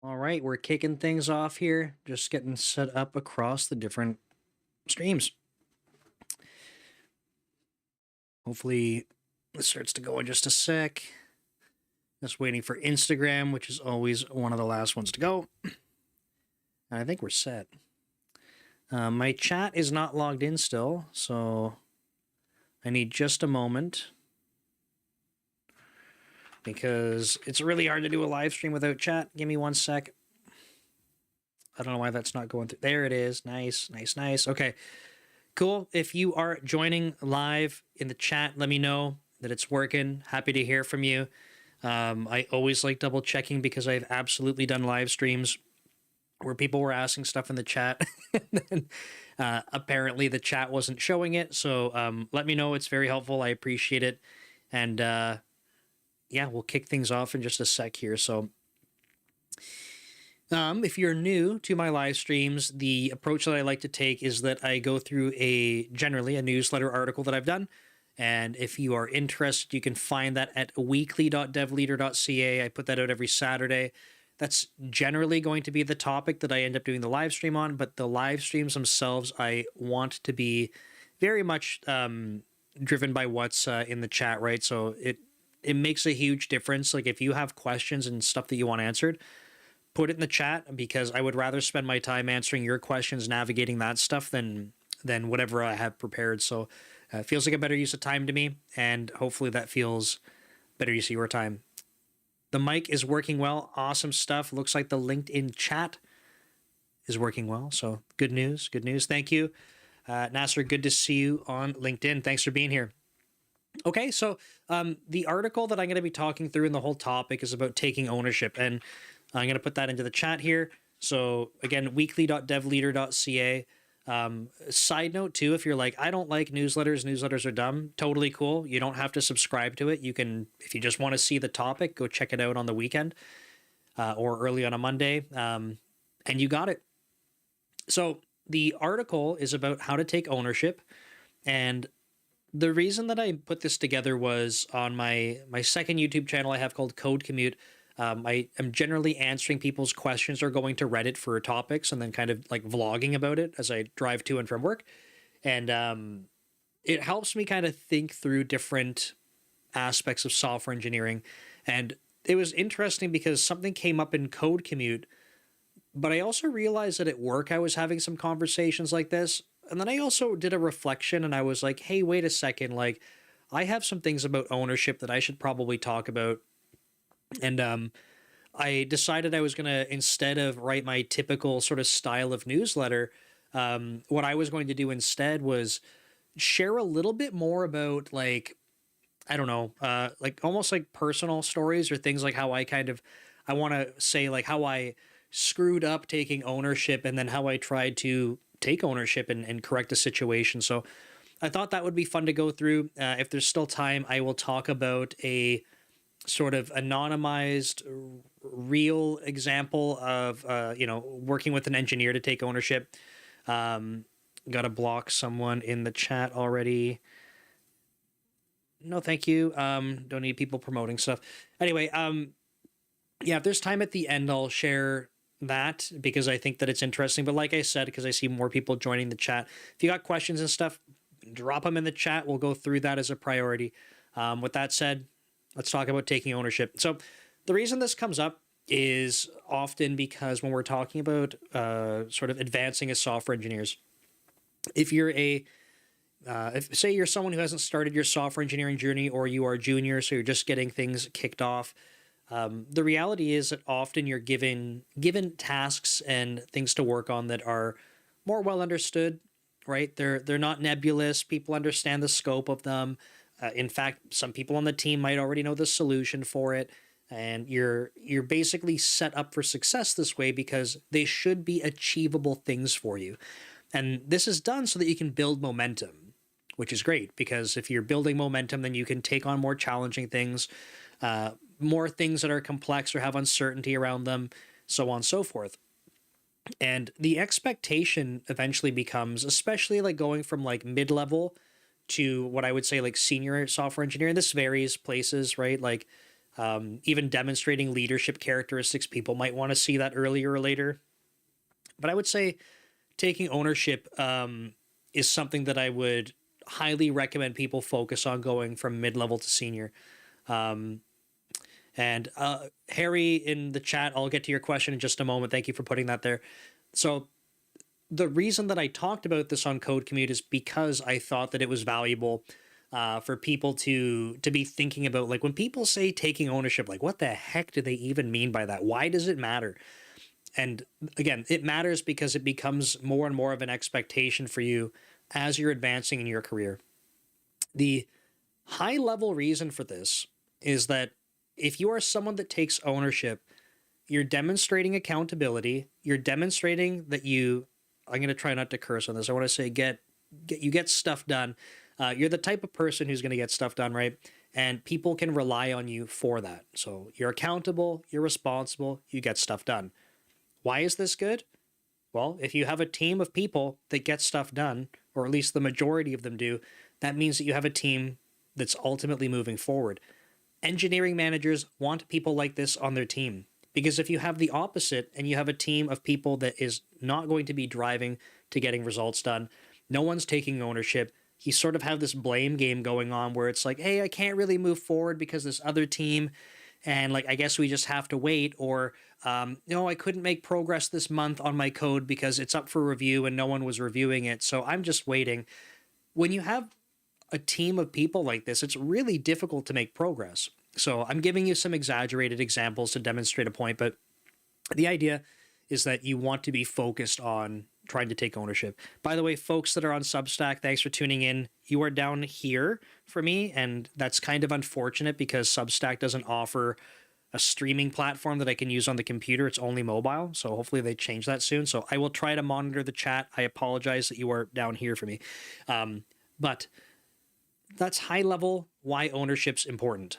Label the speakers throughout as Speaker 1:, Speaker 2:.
Speaker 1: All right, we're kicking things off here, just getting set up across the different streams. Hopefully, this starts to go in just a sec. Just waiting for Instagram, which is always one of the last ones to go. And I think we're set. My chat is not logged in still, so I need just a moment because it's really hard to do a live stream without chat. Give me one sec. I don't know why that's not going through. There it is. Nice, nice, nice. Okay, cool. If you are joining live in the chat, let me know that it's working. Happy to hear from you. I always like double checking because I've absolutely done live streams where people were asking stuff in the chat. And then, apparently the chat wasn't showing it. So let me know. It's very helpful. I appreciate it. And yeah, we'll kick things off in just a sec here. So if you're new to my live streams, the approach that I like to take is that I go through generally a newsletter article that I've done. And if you are interested, you can find that at weekly.devleader.ca. I put that out every Saturday. That's generally going to be the topic that I end up doing the live stream on, but the live streams themselves, I want to be very much driven by what's in the chat, right? So it makes a huge difference. Like if you have questions and stuff that you want answered, put it in the chat because I would rather spend my time answering your questions, navigating that stuff than whatever I have prepared. So it feels like a better use of time to me, and hopefully that feels better use of your time. The mic is working well. Awesome stuff. Looks like the LinkedIn chat is working well. So good news. Good news. Thank you. Nasser, good to see you on LinkedIn. Thanks for being here. Okay, so the article that I'm going to be talking through and the whole topic is about taking ownership. And I'm going to put that into the chat here. So again, weekly.devleader.ca. Side note too, if you're like, I don't like newsletters are dumb, totally cool. You don't have to subscribe to it. You can, if you just want to see the topic, go check it out on the weekend or early on a Monday. And you got it. So the article is about how to take ownership. And the reason that I put this together was on my second YouTube channel I have called Code Commute. I am generally answering people's questions or going to Reddit for topics and then kind of like vlogging about it as I drive to and from work. And it helps me kind of think through different aspects of software engineering. And it was interesting because something came up in Code Commute, but I also realized that at work I was having some conversations like this. And then I also did a reflection and I was like, hey, wait a second, like I have some things about ownership that I should probably talk about. And I decided I was going to, instead of write my typical sort of style of newsletter, what I was going to do instead was share a little bit more about like, I don't know, like almost like personal stories or things like how I want to say like how I screwed up taking ownership and then how I tried to take ownership and correct the situation. So I thought that would be fun to go through. If there's still time, I will talk about a sort of anonymized real example of working with an engineer to take ownership. Gotta block someone in the chat already. No thank you. Don't need people promoting stuff. Anyway, yeah, if there's time at the end, I'll share that because I think that it's interesting. But like I said, because I see more people joining the chat, if you got questions and stuff, drop them in the chat. We'll go through that as a priority. With that said, let's talk about taking ownership. So the reason this comes up is often because when we're talking about sort of advancing as software engineers, if you're if say you're someone who hasn't started your software engineering journey or you are a junior, so you're just getting things kicked off, the reality is that often you're given tasks and things to work on that are more well understood, right? They're not nebulous. People understand the scope of them. In fact, some people on the team might already know the solution for it, and you're basically set up for success this way because they should be achievable things for you. And this is done so that you can build momentum, which is great because if you're building momentum, then you can take on more challenging things, more things that are complex or have uncertainty around them, so on and so forth. And the expectation eventually becomes, especially like going from like mid-level to what I would say like senior software engineer, and this varies places, right? Like even demonstrating leadership characteristics. People might want to see that earlier or later. But I would say taking ownership is something that I would highly recommend people focus on going from mid-level to senior. Um, and Harry in the chat, I'll get to your question in just a moment. Thank you for putting that there. So the reason that I talked about this on Code Commute is because I thought that it was valuable for people to be thinking about, like, when people say taking ownership, like, what the heck do they even mean by that? Why does it matter? And again, it matters because it becomes more and more of an expectation for you as you're advancing in your career. The high level reason for this is that if you are someone that takes ownership, you're demonstrating accountability, you're demonstrating that I'm going to try not to curse on this. I want to say get stuff done. You're the type of person who's going to get stuff done, right? And people can rely on you for that. So you're accountable, you're responsible, you get stuff done. Why is this good? Well, if you have a team of people that get stuff done, or at least the majority of them do, that means that you have a team that's ultimately moving forward. Engineering managers want people like this on their team, because if you have the opposite and you have a team of people that is not going to be driving to getting results done, no one's taking ownership, you sort of have this blame game going on where it's like, hey, I can't really move forward because this other team, and like, I guess we just have to wait, or no, I couldn't make progress this month on my code because it's up for review and no one was reviewing it, so I'm just waiting. When you have a team of people like this, it's really difficult to make progress. So I'm giving you some exaggerated examples to demonstrate a point, but the idea is that you want to be focused on trying to take ownership. By the way, folks that are on Substack, thanks for tuning in. You are down here for me, and that's kind of unfortunate because Substack doesn't offer a streaming platform that I can use on the computer. It's only mobile, so hopefully they change that soon. So I will try to monitor the chat. I apologize that you are down here for me. But that's high level why ownership's important.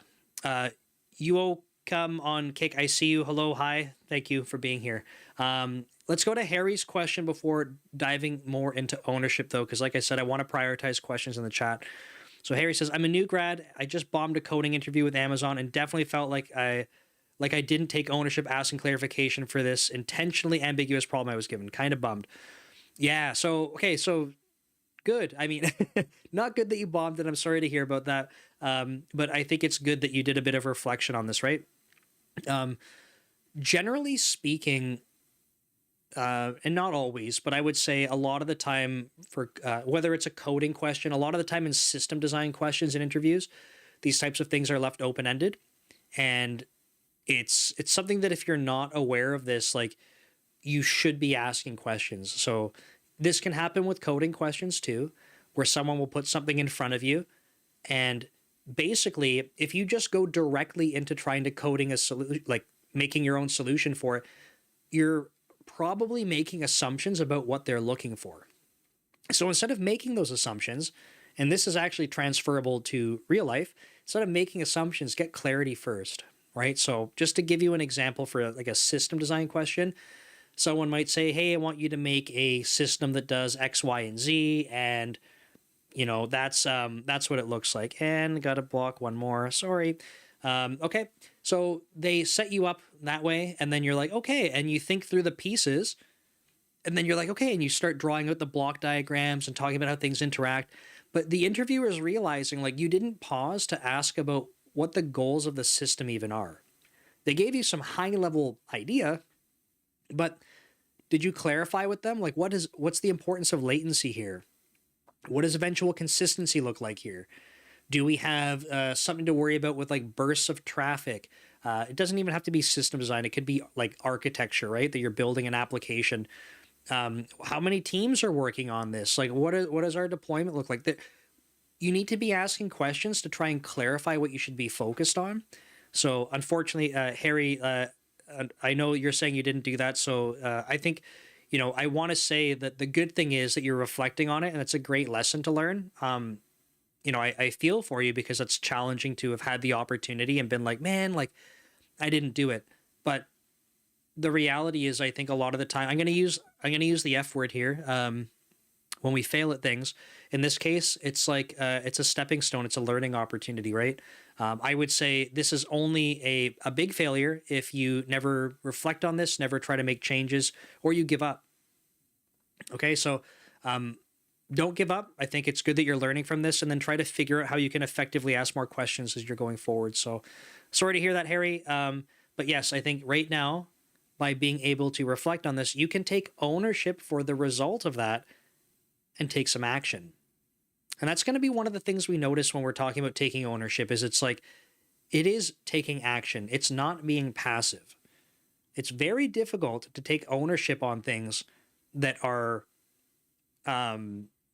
Speaker 1: You come on Kick. I see you. Hello. Hi. Thank you for being here. Let's go to Harry's question before diving more into ownership, though, because like I said, I want to prioritize questions in the chat. So Harry says, I'm a new grad. I just bombed a coding interview with Amazon and definitely felt like I didn't take ownership, asking clarification for this intentionally ambiguous problem I was given. Kind of bummed. Yeah. So, okay. So good. I mean, not good that you bombed it. I'm sorry to hear about that. But I think it's good that you did a bit of reflection on this, right? Generally speaking, and not always, but I would say a lot of the time for whether it's a coding question, a lot of the time in system design questions and interviews, these types of things are left open-ended. And it's something that if you're not aware of this, like, you should be asking questions. So this can happen with coding questions too, where someone will put something in front of you, and basically, if you just go directly into trying to coding a solution, like making your own solution for it, you're probably making assumptions about what they're looking for. So instead of making those assumptions, and this is actually transferable to real life, instead of making assumptions, get clarity first, right? So just to give you an example for like a system design question, someone might say, hey, I want you to make a system that does X, Y, and Z, and that's what it looks like. And got to block one more. Sorry. Okay. So they set you up that way, and then you're like, okay, and you think through the pieces, and then you're like, okay, and you start drawing out the block diagrams and talking about how things interact. But the interviewer is realizing, like, you didn't pause to ask about what the goals of the system even are. They gave you some high level idea, but did you clarify with them? Like, what's the importance of latency here? What does eventual consistency look like here? Do we have something to worry about with like bursts of traffic? It doesn't even have to be system design. It could be like architecture, right? That you're building an application. How many teams are working on this? Like, what does our deployment look like? That you need to be asking questions to try and clarify what you should be focused on. So unfortunately, Harry, I know you're saying you didn't do that. So I think, I want to say that the good thing is that you're reflecting on it, and it's a great lesson to learn. I feel for you because it's challenging to have had the opportunity and been like, man, like, I didn't do it. But the reality is, I think a lot of the time, I'm going to use the F word here. when we fail at things, in this case, it's like it's a stepping stone. It's a learning opportunity, right? I would say this is only a big failure if you never reflect on this, never try to make changes, or you give up. Okay, so um, don't give up. I think it's good that you're learning from this, and then try to figure out how you can effectively ask more questions as you're going forward. So, sorry to hear that, Harry. But yes, I think right now, by being able to reflect on this, you can take ownership for the result of that and take some action. And that's going to be one of the things we notice when we're talking about taking ownership is it's like it is taking action. It's not being passive. It's very difficult to take ownership on things that are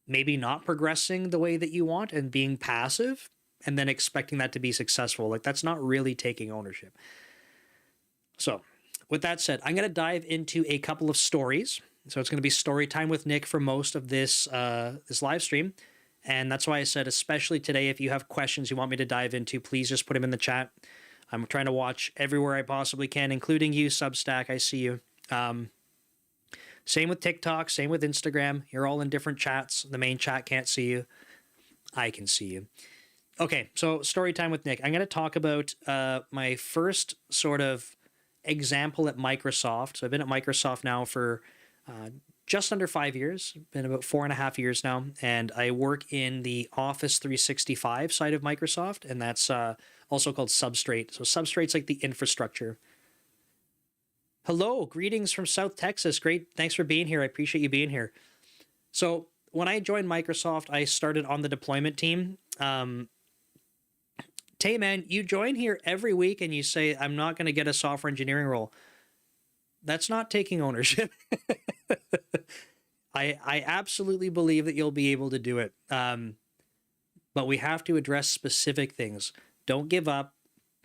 Speaker 1: maybe not progressing the way that you want and being passive and then expecting that to be successful. Like that's not really taking ownership. So with that said, I'm going to dive into a couple of stories. So it's going to be story time with Nick for most of this this live stream. And that's why I said, especially today, if you have questions you want me to dive into, please just put them in the chat. I'm trying to watch everywhere I possibly can, including you, Substack. I see you. Same with TikTok, same with Instagram. You're all in different chats. The main chat can't see you. I can see you. Okay, so story time with Nick. I'm going to talk about my first sort of example at Microsoft. So I've been at Microsoft now for just under 5 years, been about 4.5 years now, and I work in the Office 365 side of Microsoft, and that's also called Substrate. So Substrate's like the infrastructure. Hello, greetings from South Texas. Great, thanks for being here. I appreciate you being here. So when I joined Microsoft, I started on the deployment team. Tay, man, you join here every week and you say, I'm not going to get a software engineering role. That's not taking ownership. I absolutely believe that you'll be able to do it. But we have to address specific things. Don't give up.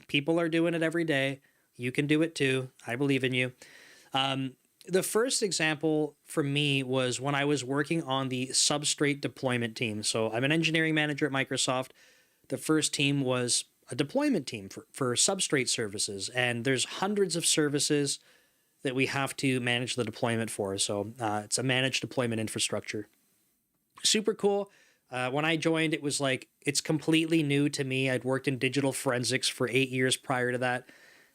Speaker 1: People are doing it every day. You can do it too. I believe in you. The first example for me was when I was working on the Substrate deployment team. So I'm an engineering manager at Microsoft. The first team was a deployment team for Substrate services. And there's hundreds of services that we have to manage the deployment for. So it's a managed deployment infrastructure. Super cool. When I joined, it was like, it's completely new to me. I'd worked in digital forensics for 8 years prior to that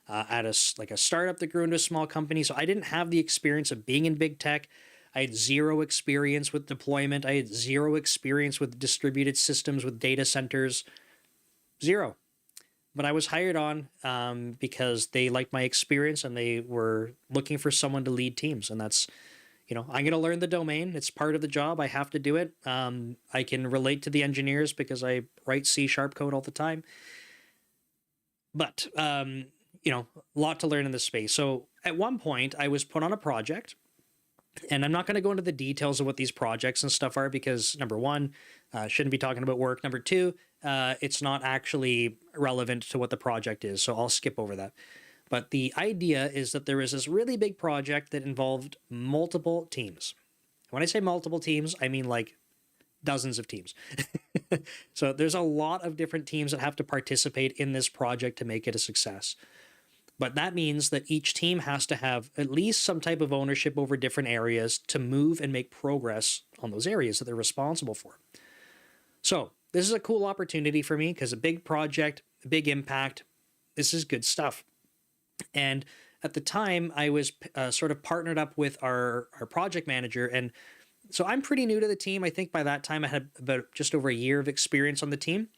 Speaker 1: at a startup that grew into a small company. So I didn't have the experience of being in big tech. I had zero experience with deployment. I had zero experience with distributed systems, with data centers. Zero. But I was hired on because they liked my experience and they were looking for someone to lead teams. And that's, I'm going to learn the domain. It's part of the job. I have to do it. I can relate to the engineers because I write C# code all the time. But, a lot to learn in this space. So at one point, I was put on a project. And I'm not going to go into the details of what these projects and stuff are because, number one, shouldn't be talking about work. Number two, it's not actually relevant to what the project is, so I'll skip over that. But the idea is that there is this really big project that involved multiple teams. When I say multiple teams, I mean like dozens of teams. So there's a lot of different teams that have to participate in this project to make it a success. But that means that each team has to have at least some type of ownership over different areas to move and make progress on those areas that they're responsible for. So this is a cool opportunity for me because a big project, a big impact, this is good stuff. And at the time, I was sort of partnered up with our project manager. And so I'm pretty new to the team. I think by that time I had about just over a year of experience on the team.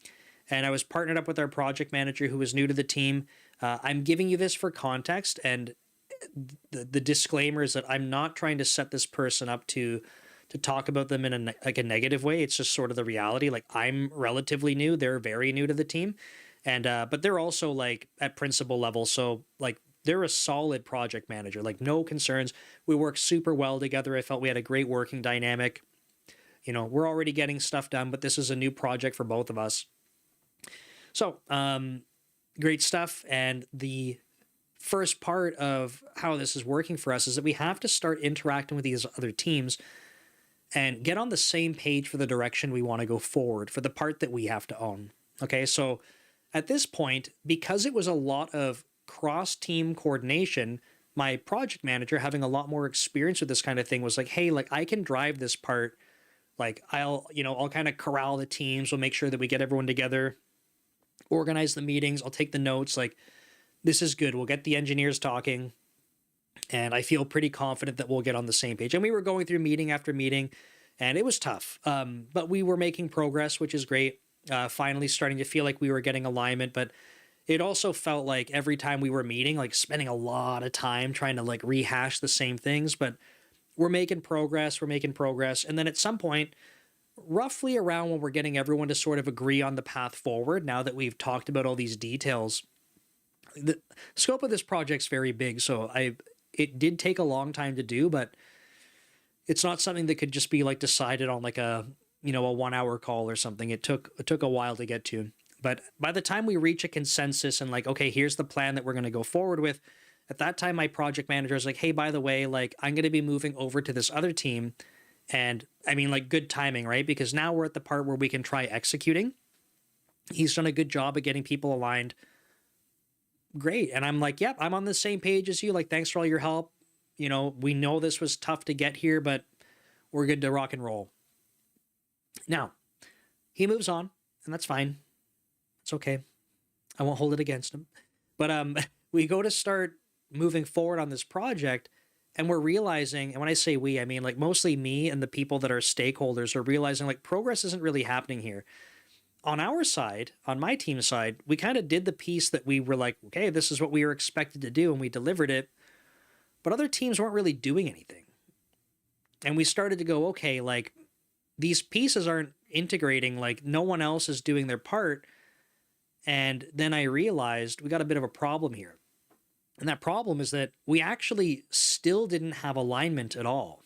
Speaker 1: And I was partnered up with our project manager who was new to the team. I'm giving you this for context, and the disclaimer is that I'm not trying to set this person up to talk about them in a negative way. It's just sort of the reality. Like, I'm relatively new; they're very new to the team, and but they're also like at principal level, so like they're a solid project manager. Like, no concerns. We work super well together. I felt we had a great working dynamic. We're already getting stuff done, but this is a new project for both of us. So, great stuff. And the first part of how this is working for us is that we have to start interacting with these other teams and get on the same page for the direction we want to go forward, for the part that we have to own. Okay, so at this point, because it was a lot of cross-team coordination, my project manager, having a lot more experience with this kind of thing, was like, hey, like I can drive this part Like I'll kind of corral the teams. We'll make sure that we get everyone together, organize the meetings. I'll take the notes. Like, this is good. We'll get the engineers talking. And I feel pretty confident that we'll get on the same page. And we were going through meeting after meeting, and it was tough. But we were making progress, which is great. Finally starting to feel like we were getting alignment. But it also felt like every time we were meeting, like spending a lot of time trying to like rehash the same things. But we're making progress. We're making progress. And then at some point, roughly around when we're getting everyone to sort of agree on the path forward, now that we've talked about all these details, the scope of this project's very big. So it did take a long time to do, but it's not something that could just be like decided on like a 1 hour call or something. It took a while to get to. But by the time we reach a consensus and like, okay, here's the plan that we're going to go forward with, at that time, my project manager is like, hey, by the way, like I'm going to be moving over to this other team. And I mean, like, good timing, right? Because now we're at the part where we can try executing. He's done a good job of getting people aligned. Great. And I'm like, yep, I'm on the same page as you. Like, thanks for all your help. We know this was tough to get here, but we're good to rock and roll. Now, he moves on, and that's fine. It's okay. I won't hold it against him. But we go to start moving forward on this project, and we're realizing, and when I say we, I mean like mostly me and the people that are stakeholders are realizing like progress isn't really happening here. On our side, on my team side, we kind of did the piece that we were like, okay, this is what we were expected to do, and we delivered it. But other teams weren't really doing anything. And we started to go, okay, like these pieces aren't integrating, like no one else is doing their part. And then I realized we got a bit of a problem here. And that problem is that we actually still didn't have alignment at all.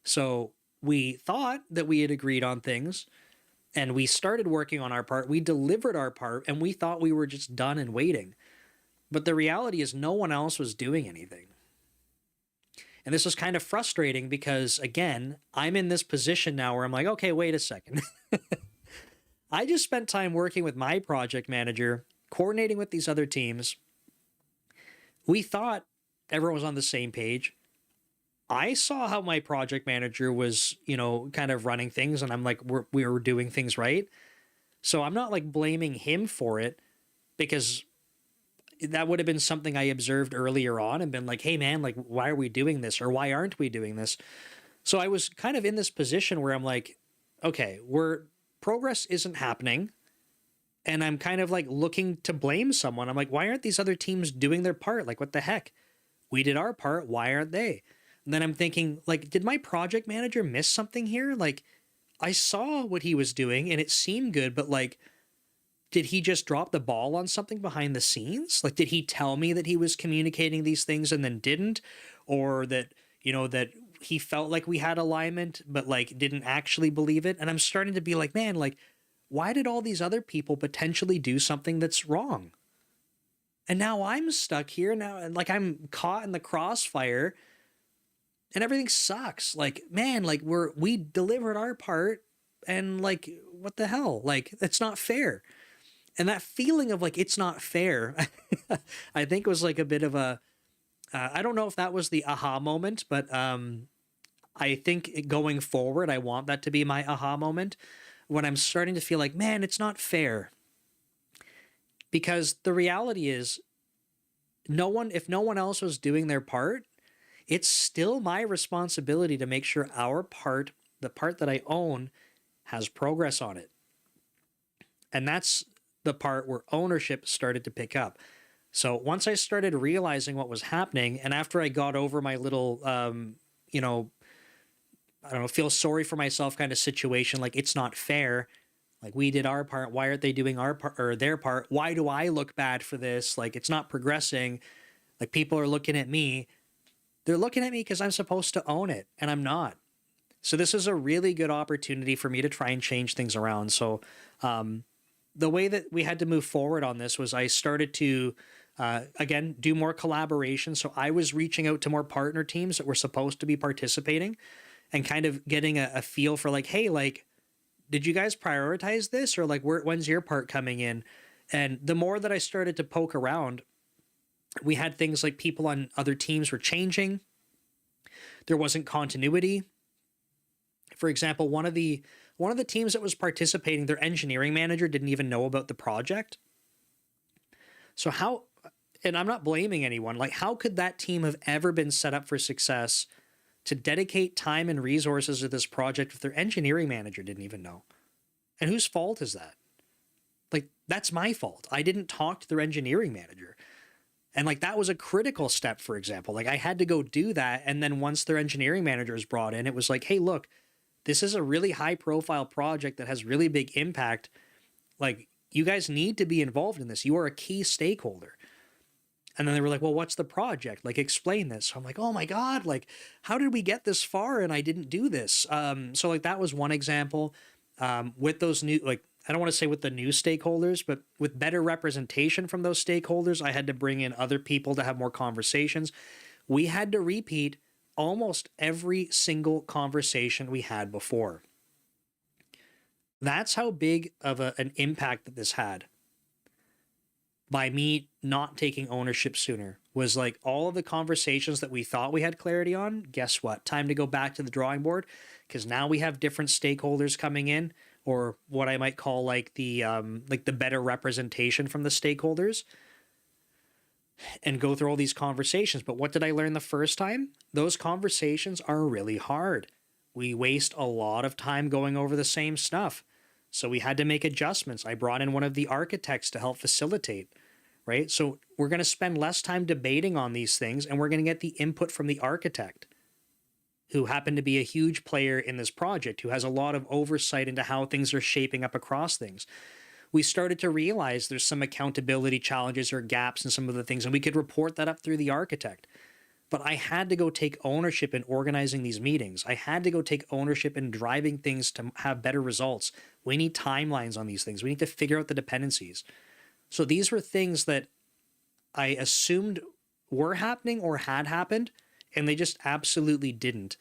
Speaker 1: So we thought that we had agreed on things, and we started working on our part. We delivered our part, and we thought we were just done and waiting. But the reality is no one else was doing anything. And this is kind of frustrating because, again, I'm in this position now where I'm like, okay, wait a second. I just spent time working with my project manager, coordinating with these other teams. We thought everyone was on the same page. I saw how my project manager was, kind of running things, and I'm like, we were doing things right. So I'm not like blaming him for it, because that would have been something I observed earlier on and been like, hey man, like, why are we doing this? Or why aren't we doing this? So I was kind of in this position where I'm like, okay, progress isn't happening. And I'm kind of like looking to blame someone. I'm like, why aren't these other teams doing their part? Like, what the heck? We did our part. Why aren't they? And then I'm thinking, like, did my project manager miss something here? Like, I saw what he was doing and it seemed good, but like, did he just drop the ball on something behind the scenes? Like, did he tell me that he was communicating these things and then didn't? Or that, that he felt like we had alignment, but like didn't actually believe it? And I'm starting to be like, man, like, why did all these other people potentially do something that's wrong? And now I'm stuck here now, and like I'm caught in the crossfire and everything sucks. Like, man, like we delivered our part, and like, what the hell? Like, it's not fair. And that feeling of like, it's not fair, I think was like a bit of a, I don't know if that was the aha moment, but I think going forward, I want that to be my aha moment, when I'm starting to feel like, man, it's not fair. Because the reality is, if no one else was doing their part, it's still my responsibility to make sure our part, the part that I own, has progress on it. And that's the part where ownership started to pick up. So once I started realizing what was happening, and after I got over my little, I don't know, feel sorry for myself kind of situation, like it's not fair. Like, we did our part. Why aren't they doing our part or their part? Why do I look bad for this? Like, it's not progressing. Like, people are looking at me. They're looking at me because I'm supposed to own it, and I'm not. So this is a really good opportunity for me to try and change things around. So the way that we had to move forward on this was I started to, again, do more collaboration. So I was reaching out to more partner teams that were supposed to be participating, and kind of getting a feel for like, hey, like, did you guys prioritize this? Or like, when's your part coming in? And the more that I started to poke around, we had things like people on other teams were changing. There wasn't continuity. For example, one of the teams that was participating, their engineering manager didn't even know about the project. So how, and I'm not blaming anyone, like how could that team have ever been set up for success to dedicate time and resources to this project if their engineering manager didn't even know? And whose fault is that? Like, that's my fault. I didn't talk to their engineering manager. And like, that was a critical step, for example. Like, I had to go do that. And then once their engineering manager is brought in, it was like, hey, look, this is a really high profile project that has really big impact. Like, you guys need to be involved in this. You are a key stakeholder. And then they were like, well, what's the project? Like, explain this. So I'm like, oh my God, like, how did we get this far and I didn't do this? So like, that was one example. With those new, like, I don't want to say with the new stakeholders, but with better representation from those stakeholders, I had to bring in other people to have more conversations. We had to repeat almost every single conversation we had before. That's how big of an impact that this had. By me not taking ownership sooner, was like all of the conversations that we thought we had clarity on. Guess what? Time to go back to the drawing board, because now we have different stakeholders coming in, or what I might call like the better representation from the stakeholders, and go through all these conversations. But what did I learn the first time? Those conversations are really hard. We waste a lot of time going over the same stuff. So we had to make adjustments. I brought in one of the architects to help facilitate, right? So we're going to spend less time debating on these things, and we're going to get the input from the architect, who happened to be a huge player in this project, who has a lot of oversight into how things are shaping up across things. We started to realize there's some accountability challenges or gaps in some of the things, and we could report that up through the architect. But I had to go take ownership in organizing these meetings. I had to go take ownership in driving things to have better results. We need timelines on these things. We need to figure out the dependencies. So these were things that I assumed were happening or had happened, and they just absolutely didn't.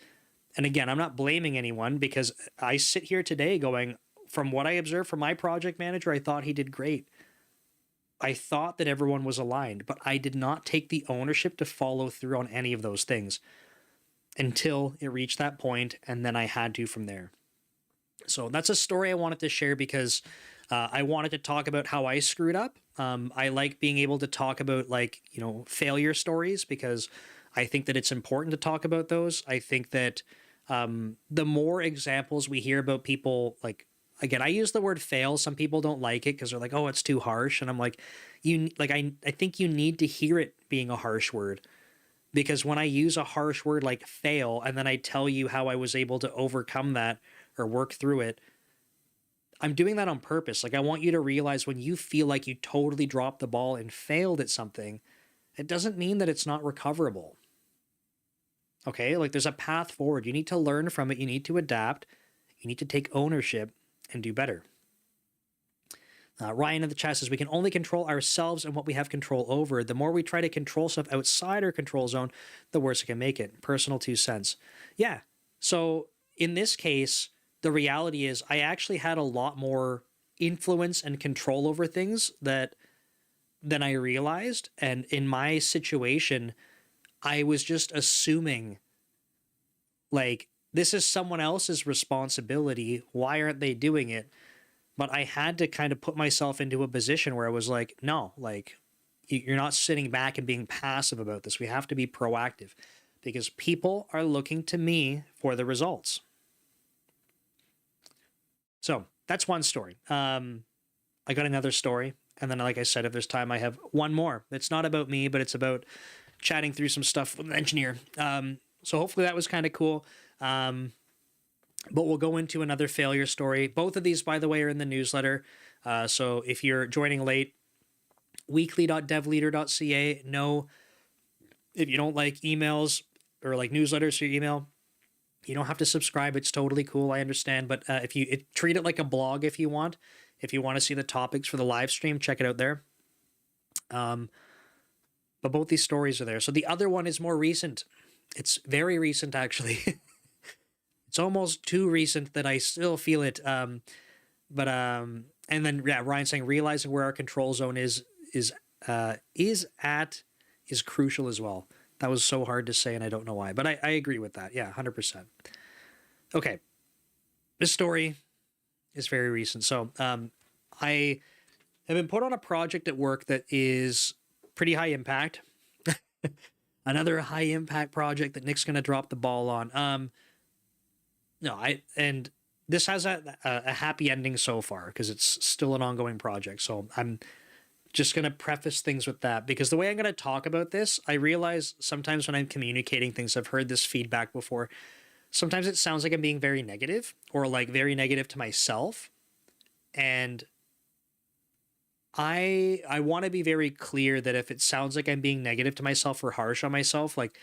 Speaker 1: And again, I'm not blaming anyone, because I sit here today going, from what I observed from my project manager, I thought he did great. I thought that everyone was aligned, but I did not take the ownership to follow through on any of those things until it reached that point, and then I had to from there. So that's a story I wanted to share, because I wanted to talk about how I screwed up. I like being able to talk about, like, you know, failure stories, because I think that it's important to talk about those. I think that the more examples we hear about people, like, again, I use the word fail. Some people don't like it because they're like, oh, it's too harsh. And I'm like, I think you need to hear it being a harsh word, because when I use a harsh word like fail, and then I tell you how I was able to overcome that or work through it, I'm doing that on purpose. Like, I want you to realize, when you feel like you totally dropped the ball and failed at something, it doesn't mean that it's not recoverable. Okay? Like, there's a path forward. You need to learn from it. You need to adapt. You need to take ownership and do better. Ryan in the chat says, we can only control ourselves and what we have control over. The more we try to control stuff outside our control zone, the worse it can make it. Personal 2 cents. Yeah. So in this case, the reality is I actually had a lot more influence and control over things than I realized. And in my situation, I was just assuming, like, this is someone else's responsibility. Why aren't they doing it? But I had to kind of put myself into a position where I was like, no, like, you're not sitting back and being passive about this. We have to be proactive, because people are looking to me for the results. So that's one story. I got another story. And then, like I said, if there's time, I have one more. It's not about me, but it's about chatting through some stuff with an engineer. So hopefully that was kind of cool. But we'll go into another failure story. Both of these, by the way, are in the newsletter. So if you're joining late, weekly.devleader.ca. No, if you don't like emails or like newsletters through email, you don't have to subscribe. It's totally cool. I understand. But if you treat it like a blog, if you want to see the topics for the live stream, check it out there. But both these stories are there. So the other one is more recent. It's very recent, actually. It's almost too recent that I still feel it. And then, yeah, Ryan saying realizing where our control zone is crucial as well. That was so hard to say, and I don't know why, but I agree with that. Yeah, 100%. Okay. This story is very recent. So I have been put on a project at work that is pretty high impact. Another high impact project that Nick's going to drop the ball on. No, and this has a happy ending so far because it's still an ongoing project. So I'm just going to preface things with that because the way I'm going to talk about this, I realize sometimes when I'm communicating things, I've heard this feedback before. Sometimes it sounds like I'm being very negative or like very negative to myself. And I want to be very clear that if it sounds like I'm being negative to myself or harsh on myself, like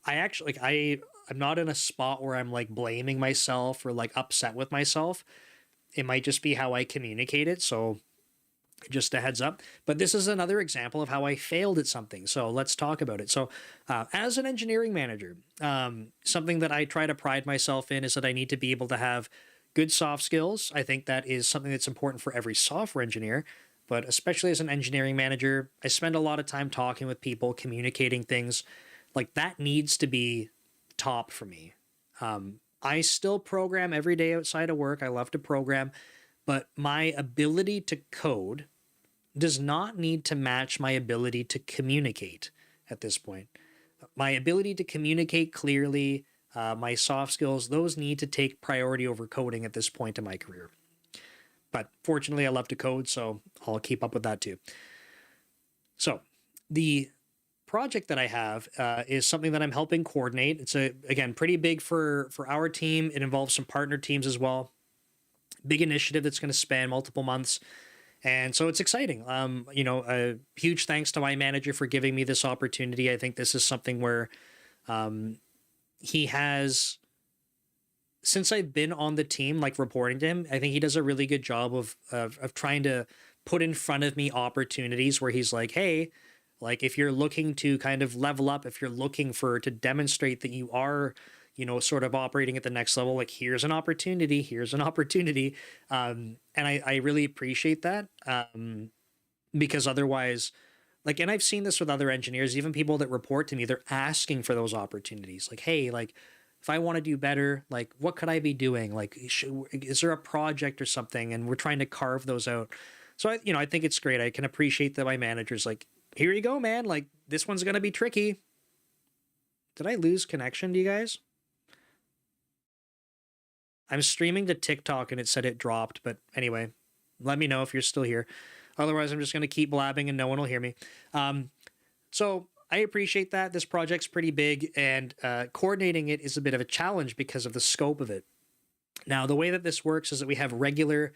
Speaker 1: I actually like I'm not in a spot where I'm like blaming myself or like upset with myself. It might just be how I communicate it. So just a heads up. But this is another example of how I failed at something. So let's talk about it. So, as an engineering manager, something that I try to pride myself in is that I need to be able to have good soft skills. I think that is something that's important for every software engineer. But especially as an engineering manager, I spend a lot of time talking with people, communicating things. Like that needs to be top for me. I still program every day outside of work. I love to program, but my ability to code does not need to match my ability to communicate at this point. My ability to communicate clearly, my soft skills, those need to take priority over coding at this point in my career. But fortunately, I love to code, so I'll keep up with that too. So the project that I have is something that I'm helping coordinate. It's again pretty big for our team. It involves some partner teams as well. Big initiative that's going to span multiple months. And so it's exciting. A huge thanks to my manager for giving me this opportunity. I think this is something where he has, since I've been on the team, like reporting to him, I think he does a really good job of trying to put in front of me opportunities where he's like, hey, like if you're looking to kind of level up, if you're looking to demonstrate that you are, sort of operating at the next level, like here's an opportunity, and I really appreciate that, because otherwise, like, and I've seen this with other engineers, even people that report to me, they're asking for those opportunities. Like, hey, like, if I want to do better, like, what could I be doing? Like, is there a project or something? And we're trying to carve those out. So, I think it's great. I can appreciate that my manager's like, here you go, man. Like, this one's going to be tricky. Did I lose connection to you guys? I'm streaming to TikTok and it said it dropped. But anyway, let me know if you're still here. Otherwise, I'm just going to keep blabbing and no one will hear me. So I appreciate that. This project's pretty big, and coordinating it is a bit of a challenge because of the scope of it. Now, the way that this works is that we have regular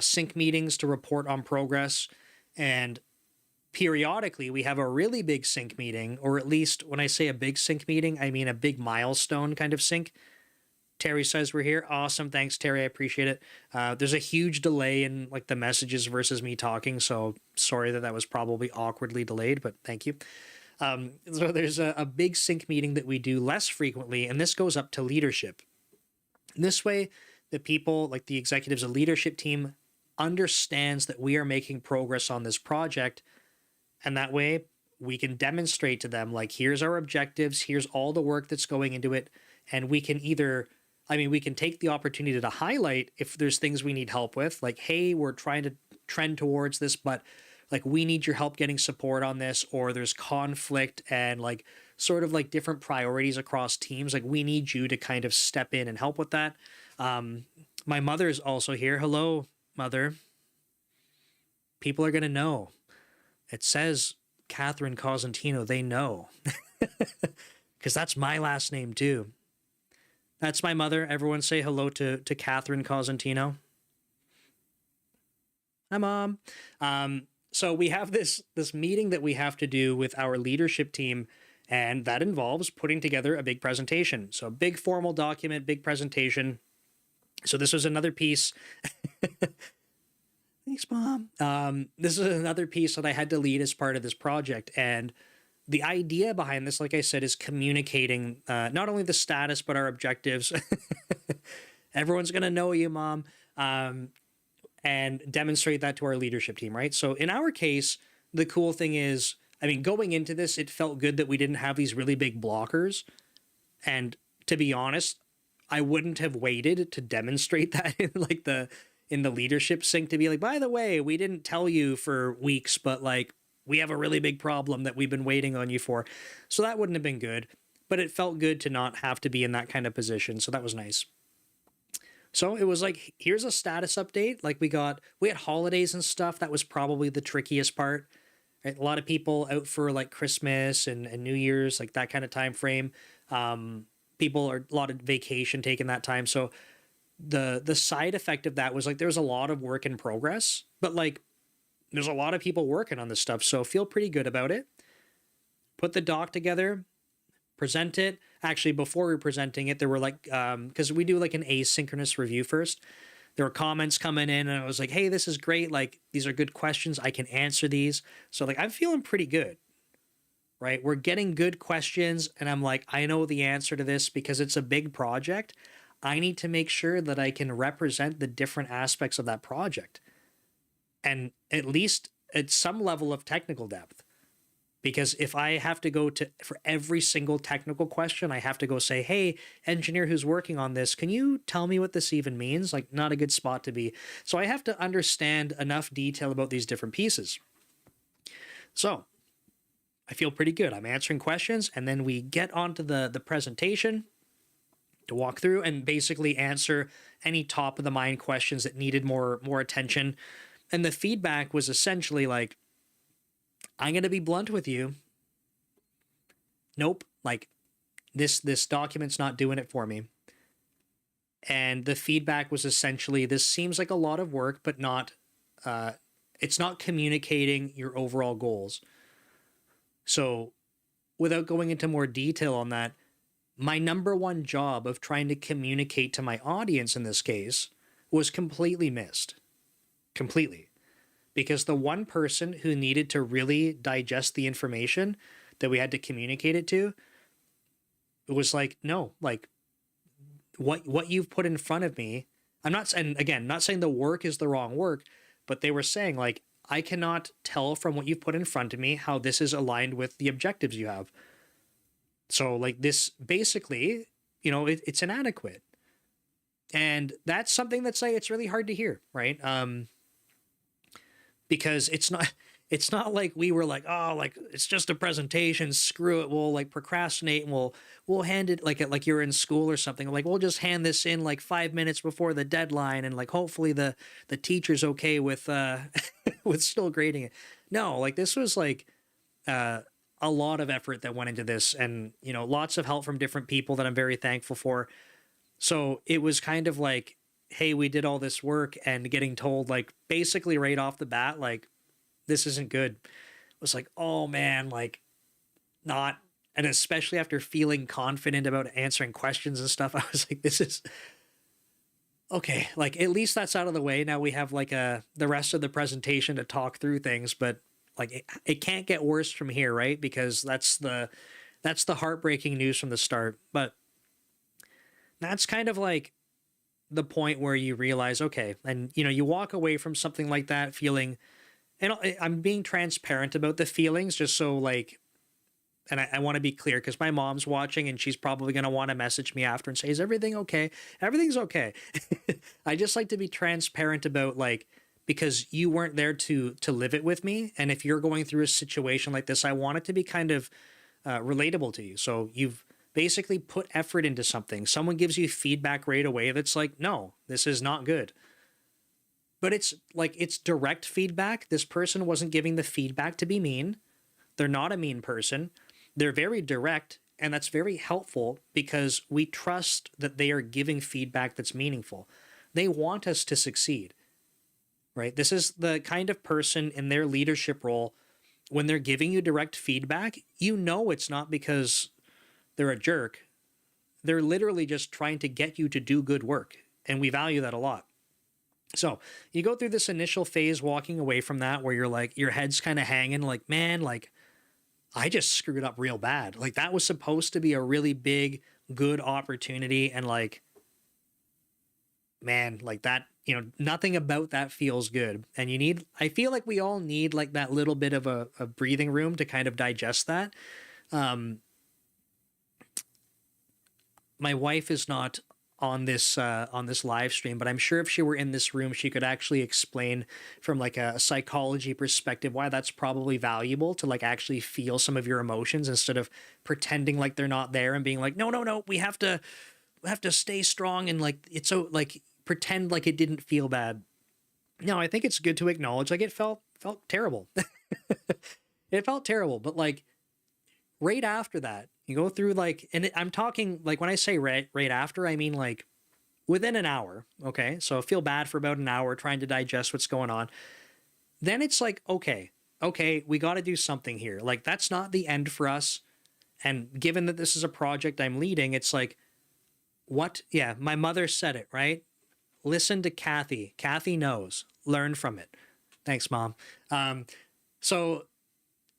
Speaker 1: sync meetings to report on progress, and periodically we have a really big sync meeting, or at least when I say a big sync meeting, I mean a big milestone kind of sync. Terry says we're here. Awesome. Thanks, Terry. I appreciate it. There's a huge delay in like the messages versus me talking, so sorry that was probably awkwardly delayed, but thank you. So there's a big sync meeting that we do less frequently, and this goes up to leadership. This way, the people, like the executives, the leadership team, understands that we are making progress on this project, and that way we can demonstrate to them, like, here's our objectives, here's all the work that's going into it, and we can we can take the opportunity to highlight if there's things we need help with, like, hey, we're trying to trend towards this, but like we need your help getting support on this, or there's conflict and like sort of like different priorities across teams. Like we need you to kind of step in and help with that. My mother is also here. Hello, mother. People are going to know. It says Catherine Cosentino. They know. Because that's my last name too. That's my mother. Everyone say hello to Catherine Cosentino. Hi, Mom. So we have this meeting that we have to do with our leadership team, and that involves putting together a big presentation. So a big formal document, big presentation. So this was another piece. Thanks, Mom. This is another piece that I had to lead as part of this project, and the idea behind this, like I said, is communicating not only the status, but our objectives. Everyone's going to know you, Mom, and demonstrate that to our leadership team, right? So in our case, the cool thing is, going into this, it felt good that we didn't have these really big blockers. And to be honest, I wouldn't have waited to demonstrate that in like in the leadership sync to be like, by the way, we didn't tell you for weeks, but like we have a really big problem that we've been waiting on you for. So that wouldn't have been good, but it felt good to not have to be in that kind of position. So that was nice. So it was like, here's a status update. Like we had holidays and stuff. That was probably the trickiest part. Right? A lot of people out for like Christmas and New Year's, like that kind of time frame. People are a lot of vacation taking that time. So the side effect of that was like there's a lot of work in progress, but like there's a lot of people working on this stuff. So feel pretty good about it. Put the doc together, present it. Actually, before we were presenting it, there were like, because we do like an asynchronous review first. There were comments coming in and I was like, hey, this is great. Like, these are good questions. I can answer these. So like, I'm feeling pretty good, right? We're getting good questions. And I'm like, I know the answer to this because it's a big project. I need to make sure that I can represent the different aspects of that project. And at least at some level of technical depth. Because if I have to go to, for every single technical question, I have to go say, hey, engineer who's working on this, can you tell me what this even means? Like, not a good spot to be. So I have to understand enough detail about these different pieces. So I feel pretty good. I'm answering questions, and then we get onto the presentation to walk through and basically answer any top of the mind questions that needed more attention. And the feedback was essentially like, I'm going to be blunt with you. Nope. Like this document's not doing it for me. And the feedback was essentially, this seems like a lot of work, but not, it's not communicating your overall goals. So without going into more detail on that, my number one job of trying to communicate to my audience in this case was completely missed. Completely. Because the one person who needed to really digest the information that we had to communicate it to, it was like, no, like what you've put in front of me, I'm not, and again, not saying the work is the wrong work, but they were saying like, I cannot tell from what you've put in front of me how this is aligned with the objectives you have. So like this basically, you know, it's inadequate. And that's something that's like, it's really hard to hear, right? Because it's not like we were like, oh, like it's just a presentation, screw it, we'll like procrastinate and we'll hand it like you're in school or something, like we'll just hand this in like 5 minutes before the deadline and like hopefully the teacher's okay with with still grading it. No, like this was like a lot of effort that went into this, and you know, lots of help from different people that I'm very thankful for. So it was kind of like, hey, we did all this work, and getting told like basically right off the bat, like, this isn't good. It was like, oh man, like not, and especially after feeling confident about answering questions and stuff, I was like, this is okay. Like, at least that's out of the way. Now we have like the rest of the presentation to talk through things, but like it can't get worse from here, right? Because that's the heartbreaking news from the start. But that's kind of like the point where you realize, okay, and you know, you walk away from something like that feeling, and I'm being transparent about the feelings just so like, and I want to be clear because my mom's watching and she's probably going to want to message me after and say, is everything okay? Everything's okay. I just like to be transparent about like, because you weren't there to live it with me. And if you're going through a situation like this, I want it to be kind of relatable to you. So you've basically put effort into something. Someone gives you feedback right away that's like, no, this is not good. But it's like, it's direct feedback. This person wasn't giving the feedback to be mean. They're not a mean person. They're very direct, and that's very helpful because we trust that they are giving feedback that's meaningful. They want us to succeed, right? This is the kind of person in their leadership role, when they're giving you direct feedback, you know it's not because they're a jerk. They're literally just trying to get you to do good work, and we value that a lot. So you go through this initial phase walking away from that where you're like, your head's kind of hanging like, man, like I just screwed up real bad. Like that was supposed to be a really big, good opportunity. And like, man, like that, you know, nothing about that feels good. And you need, I feel like we all need like that little bit of a breathing room to kind of digest that. My wife is not on this live stream, but I'm sure if she were in this room, she could actually explain from like a psychology perspective why that's probably valuable to like actually feel some of your emotions instead of pretending like they're not there and being like, no, no, no, we have to stay strong and like it's so like pretend like it didn't feel bad. No, I think it's good to acknowledge like it felt terrible. It felt terrible, but like right after that, you go through like, and I'm talking like when I say right after, I mean like within an hour. Okay, so I feel bad for about an hour trying to digest what's going on. Then it's like, okay, we got to do something here. Like that's not the end for us. And given that this is a project I'm leading, it's like, what? Yeah, my mother said it, right? Listen to Kathy. Kathy knows. Learn from it. Thanks, Mom. So,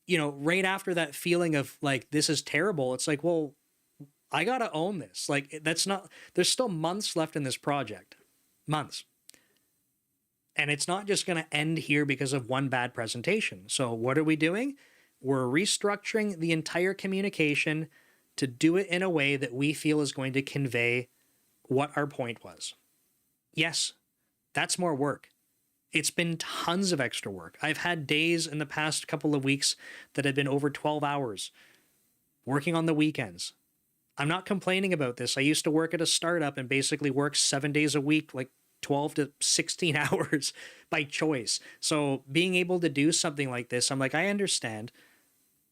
Speaker 1: you know, right after that feeling of like, this is terrible, it's like, well, I got to own this. Like, that's not, there's still months left in this project. Months. And it's not just going to end here because of one bad presentation. So, what are we doing? We're restructuring the entire communication to do it in a way that we feel is going to convey what our point was. Yes, that's more work. It's been tons of extra work. I've had days in the past couple of weeks that have been over 12 hours working on the weekends. I'm not complaining about this. I used to work at a startup and basically work 7 days a week, like 12 to 16 hours by choice. So being able to do something like this, I'm like, I understand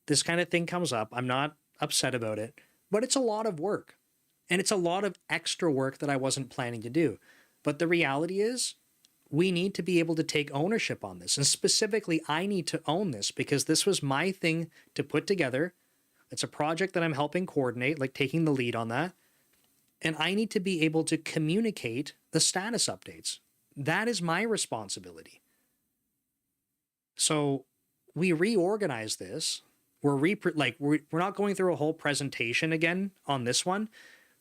Speaker 1: this kind of thing comes up. I'm not upset about it, but it's a lot of work and it's a lot of extra work that I wasn't planning to do. But the reality is we need to be able to take ownership on this. And specifically, I need to own this because this was my thing to put together. It's a project that I'm helping coordinate, like taking the lead on that. And I need to be able to communicate the status updates. That is my responsibility. So we reorganize this. We're not going through a whole presentation again on this one.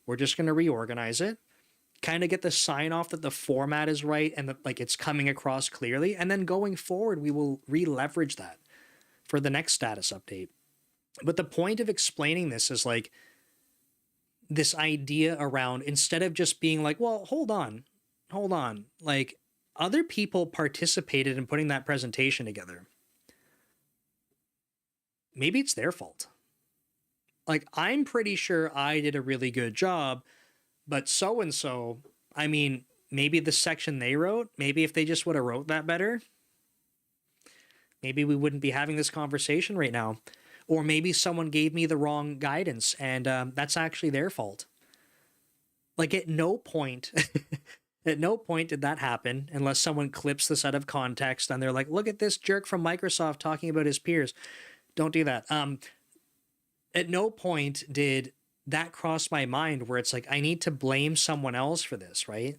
Speaker 1: We're just going to reorganize it, kind of get the sign off that the format is right and that like it's coming across clearly. And then going forward, we will re-leverage that for the next status update. But the point of explaining this is like this idea around, instead of just being like, well, hold on, like other people participated in putting that presentation together. Maybe it's their fault. Like, I'm pretty sure I did a really good job, but so-and-so, I mean, maybe the section they wrote, maybe if they just would have wrote that better, maybe we wouldn't be having this conversation right now. Or maybe someone gave me the wrong guidance and that's actually their fault. Like at no point, at no point did that happen unless someone clips this out of context and they're like, look at this jerk from Microsoft talking about his peers. Don't do that. At no point did that cross my mind where it's like, I need to blame someone else for this, right?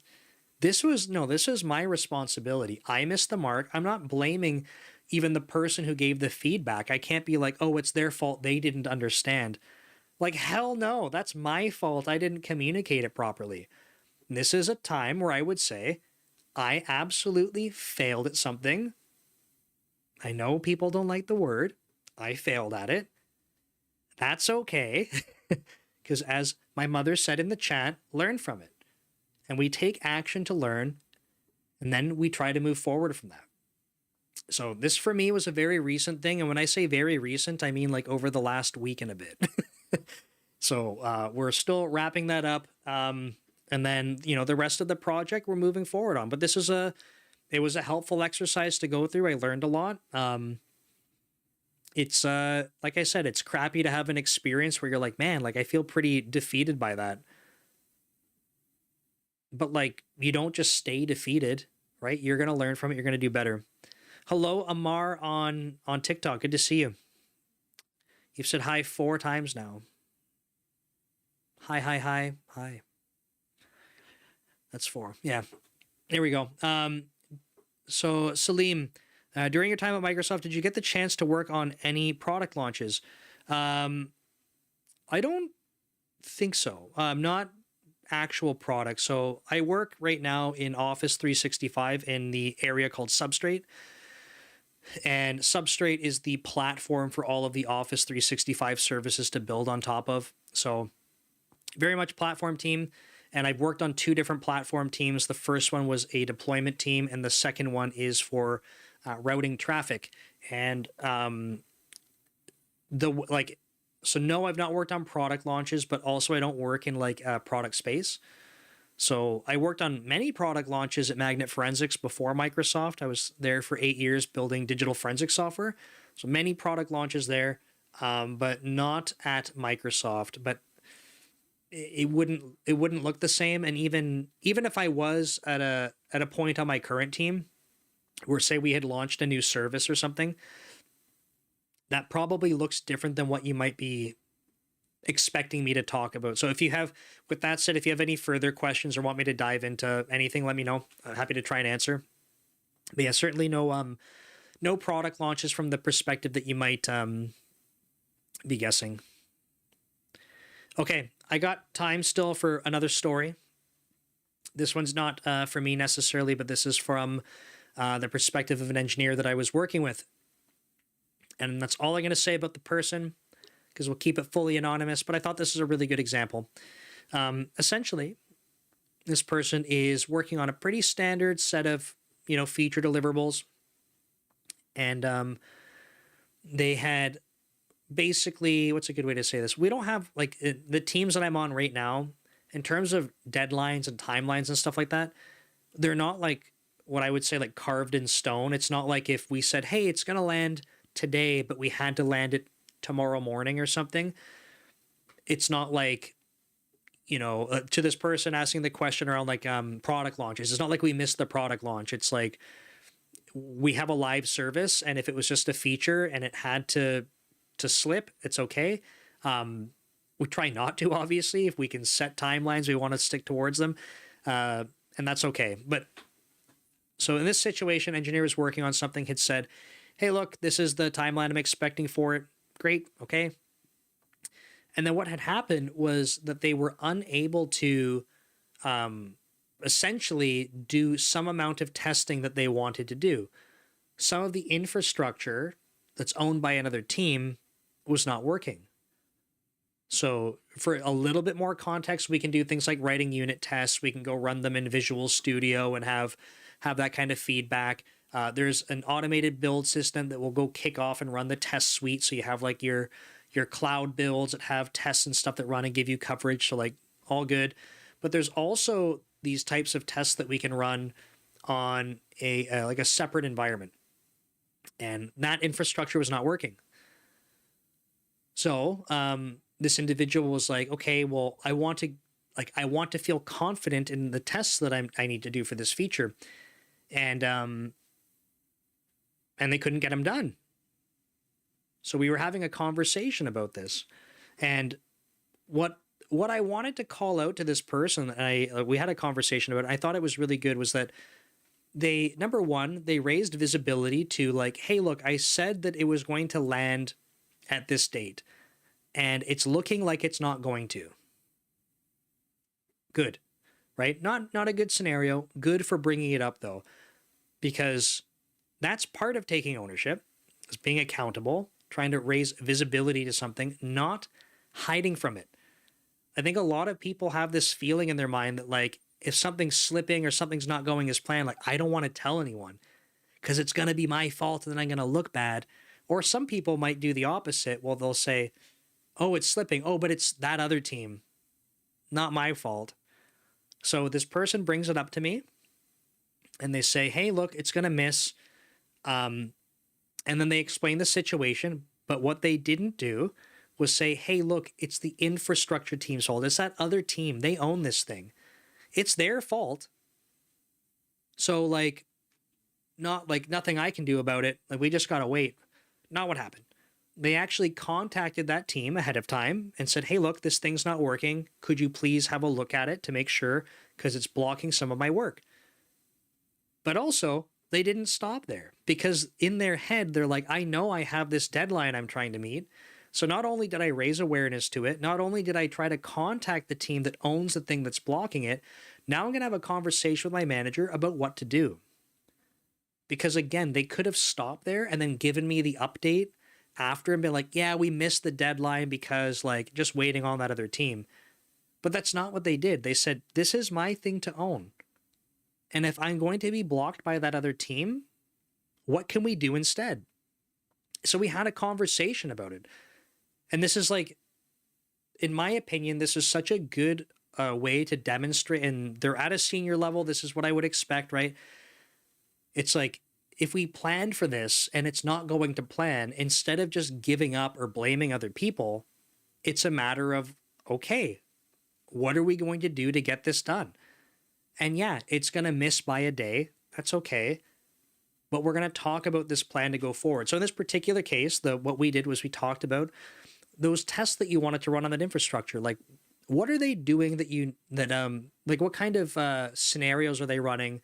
Speaker 1: This was my responsibility. I missed the mark. I'm not blaming even the person who gave the feedback. I can't be like, oh, it's their fault. They didn't understand. Like, hell no, that's my fault. I didn't communicate it properly. And this is a time where I would say I absolutely failed at something. I know people don't like the word. I failed at it. That's okay. Because as my mother said in the chat, learn from it. And we take action to learn, and then we try to move forward from that. So this for me was a very recent thing. And when I say very recent, I mean like over the last week and a bit. So we're still wrapping that up. And then, you know, the rest of the project we're moving forward on. But it was a helpful exercise to go through. I learned a lot. It's like I said, it's crappy to have an experience where you're like, man, like I feel pretty defeated by that. But like, you don't just stay defeated, right? You're going to learn from it. You're going to do better. Hello, Amar on TikTok. Good to see you. You've said hi 4 times now. Hi. That's 4. Yeah. There we go. So Salim, during your time at Microsoft, did you get the chance to work on any product launches? I don't think so. Not actual products. So I work right now in Office 365 in the area called Substrate. And Substrate is the platform for all of the Office 365 services to build on top of. So very much platform team. And I've worked on two different platform teams. The first one was a deployment team, and the second one is for routing traffic. And so no, I've not worked on product launches, but also I don't work in like a product space. So I worked on many product launches at Magnet Forensics before Microsoft. I was there for 8 years building digital forensic software. So many product launches there, but not at Microsoft. But it wouldn't look the same. And even if I was at a point on my current team where, say, we had launched a new service or something, that probably looks different than what you might be expecting me to talk about. So with that said, if you have any further questions or want me to dive into anything, let me know. I'm happy to try and answer. But yeah, certainly no product launches from the perspective that you might be guessing. Okay, I got time still for another story. This one's not for me necessarily, but this is from the perspective of an engineer that I was working with. And that's all I'm going to say about the person, because we'll keep it fully anonymous, but I thought this is a really good example. Essentially, this person is working on a pretty standard set of, feature deliverables. And they had basically, what's a good way to say this? We don't have, like, the teams that I'm on right now, in terms of deadlines and timelines and stuff like that, they're not like what I would say like carved in stone. It's not like if we said, hey, it's going to land today, but we had to land it tomorrow morning or something. It's not like, to this person asking the question around like product launches, it's not like we missed the product launch. It's like we have a live service, and if it was just a feature and it had to slip, it's okay. We try not to, obviously. If we can set timelines, we want to stick towards them, and that's okay. But so in this situation, engineer was working on something, had said, hey, look, this is the timeline I'm expecting for it. Great. Okay. And then what had happened was that they were unable to essentially do some amount of testing that they wanted to do. Some of the infrastructure that's owned by another team was not working. So for a little bit more context, we can do things like writing unit tests. We can go run them in Visual Studio and have that kind of feedback. There's an automated build system that will go kick off and run the test suite. So you have like your cloud builds that have tests and stuff that run and give you coverage. So like all good. But there's also these types of tests that we can run on a separate environment. And that infrastructure was not working. So this individual was like, okay, well, I want to feel confident in the tests that I need to do for this feature. And they couldn't get them done. So we were having a conversation about this. And what I wanted to call out to this person, we had a conversation about it, I thought it was really good, was that number one, they raised visibility to like, hey, look, I said that it was going to land at this date, and it's looking like it's not going to. Good, right? Not a good scenario. Good for bringing it up, though, because that's part of taking ownership, is being accountable, trying to raise visibility to something, not hiding from it. I think a lot of people have this feeling in their mind that like, if something's slipping or something's not going as planned, like I don't want to tell anyone because it's going to be my fault and then I'm going to look bad. Or some people might do the opposite. Well, they'll say, oh, it's slipping. Oh, but it's that other team, not my fault. So this person brings it up to me and they say, hey, look, it's going to miss. And then they explain the situation. But what they didn't do was say, hey, look, it's the infrastructure team's fault. It's that other team. They own this thing. It's their fault. So like, not like nothing I can do about it. Like we just got to wait. Not what happened. They actually contacted that team ahead of time and said, hey, look, this thing's not working. Could you please have a look at it to make sure, because it's blocking some of my work. But also, they didn't stop there, because in their head, they're like, I know I have this deadline I'm trying to meet. So not only did I raise awareness to it, not only did I try to contact the team that owns the thing that's blocking it, now I'm going to have a conversation with my manager about what to do. Because again, they could have stopped there and then given me the update after and been like, yeah, we missed the deadline because like just waiting on that other team. But that's not what they did. They said, this is my thing to own. And if I'm going to be blocked by that other team, what can we do instead? So we had a conversation about it. And this is like, in my opinion, this is such a good way to demonstrate. And they're at a senior level. This is what I would expect, right? It's like, if we planned for this and it's not going to plan, instead of just giving up or blaming other people, it's a matter of, okay, what are we going to do to get this done? And yeah, it's going to miss by a day. That's okay. But we're going to talk about this plan to go forward. So in this particular case, what we did was we talked about those tests that you wanted to run on that infrastructure. Like, what are they doing like what kind of scenarios are they running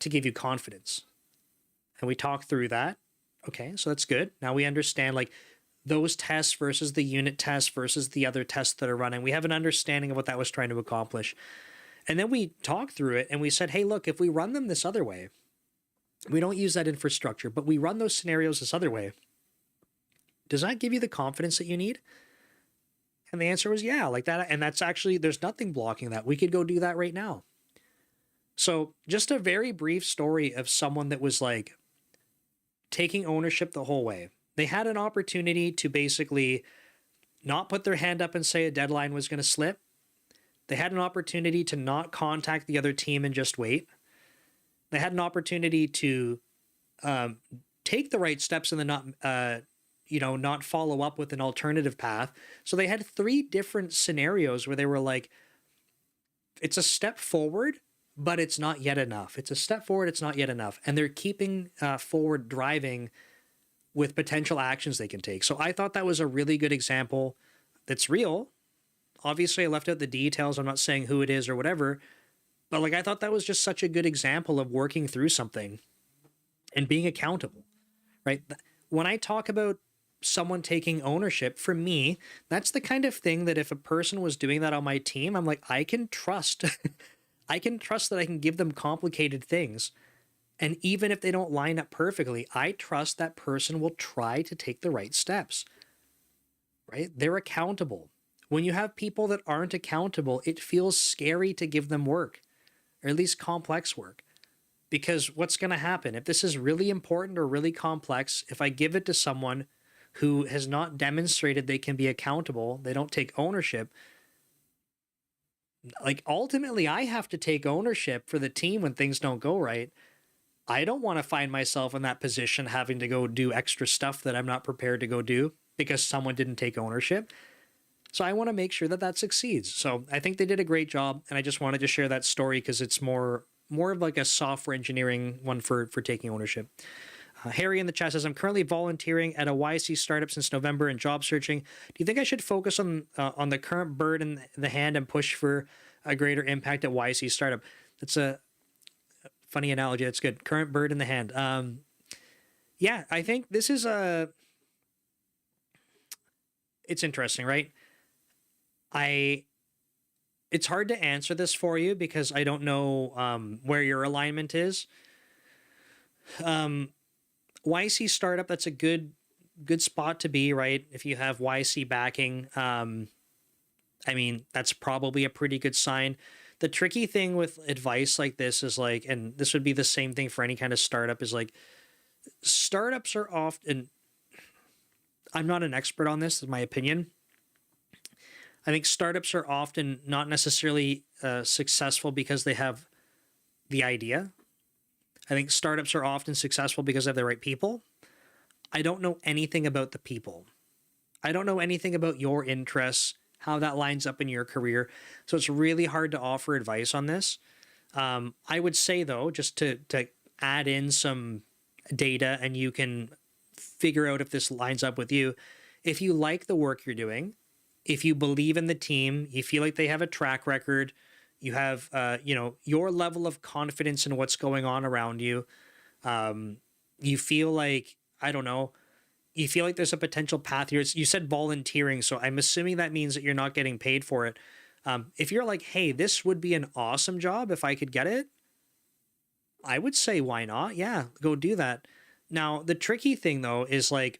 Speaker 1: to give you confidence? And we talked through that. Okay, so that's good. Now we understand like those tests versus the unit tests versus the other tests that are running. We have an understanding of what that was trying to accomplish. And then we talked through it and we said, hey, look, if we run them this other way, we don't use that infrastructure, but we run those scenarios this other way, does that give you the confidence that you need? And the answer was yeah, like that. And that's actually, there's nothing blocking that. We could go do that right now. So just a very brief story of someone that was like taking ownership the whole way. They had an opportunity to basically not put their hand up and say a deadline was going to slip. They had an opportunity to not contact the other team and just wait. They had an opportunity to take the right steps and then not follow up with an alternative path. So they had 3 different scenarios where they were like, it's a step forward, but it's not yet enough. It's a step forward, it's not yet enough. And they're keeping forward driving with potential actions they can take. So I thought that was a really good example that's real. Obviously, I left out the details. I'm not saying who it is or whatever. But like, I thought that was just such a good example of working through something and being accountable, right? When I talk about someone taking ownership, for me, that's the kind of thing that if a person was doing that on my team, I'm like, I can trust. I can trust that I can give them complicated things. And even if they don't line up perfectly, I trust that person will try to take the right steps, right? They're accountable. When you have people that aren't accountable, it feels scary to give them work, or at least complex work. Because what's going to happen if this is really important or really complex, if I give it to someone who has not demonstrated they can be accountable, they don't take ownership, like ultimately I have to take ownership for the team when things don't go right. I don't want to find myself in that position having to go do extra stuff that I'm not prepared to go do because someone didn't take ownership. So I want to make sure that that succeeds. So I think they did a great job, and I just wanted to share that story because it's more of like a software engineering one for taking ownership. Harry in the chat says, I'm currently volunteering at a YC startup since November and job searching. Do you think I should focus on the current bird in the hand and push for a greater impact at YC startup? That's a funny analogy. That's good. Current bird in the hand. Yeah, I think this is it's interesting, right? It's hard to answer this for you because I don't know where your alignment is. YC startup, that's a good spot to be, right? If you have YC backing, I mean, that's probably a pretty good sign. The tricky thing with advice like this is like, and this would be the same thing for any kind of startup, is like startups are often, I'm not an expert on this, is my opinion. I think startups are often not necessarily successful because they have the idea. I think startups are often successful because they have the right people. I don't know anything about the people. I don't know anything about your interests, how that lines up in your career. So it's really hard to offer advice on this. I would say, though, just to add in some data and you can figure out if this lines up with you. If you like the work you're doing, if you believe in the team, you feel like they have a track record, you have, your level of confidence in what's going on around you. You feel like, I don't know, you feel like there's a potential path here. You said volunteering, so I'm assuming that means that you're not getting paid for it. If you're like, hey, this would be an awesome job if I could get it, I would say, why not? Yeah, go do that. Now, the tricky thing, though, is like,